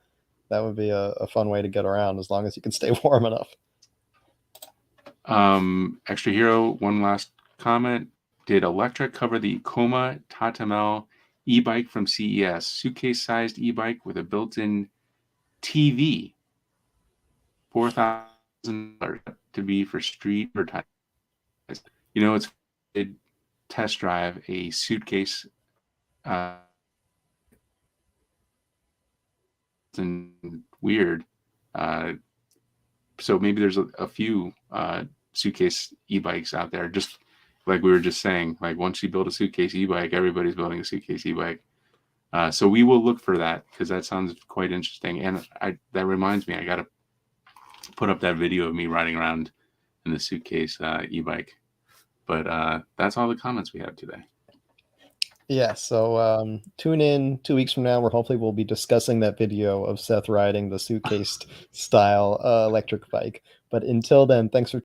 fun way to get around as long as you can stay warm enough. Extra Hero, one last comment. Did Electrek cover the Coma Tatamel e-bike from CES? Suitcase-sized e-bike with a built-in TV. $4,000 to be for street advertising. It's a test drive a suitcase and weird. So maybe there's a few suitcase e-bikes out there. Just like we were just saying, like once you build a suitcase e-bike, everybody's building a suitcase e-bike. So we will look for that because that sounds quite interesting. And that reminds me, I got to put up that video of me riding around in the suitcase e-bike. But that's all the comments we have today. Yeah, so tune in 2 weeks from now, where hopefully we'll be discussing that video of Seth riding the suitcase style electric bike. But until then, thanks for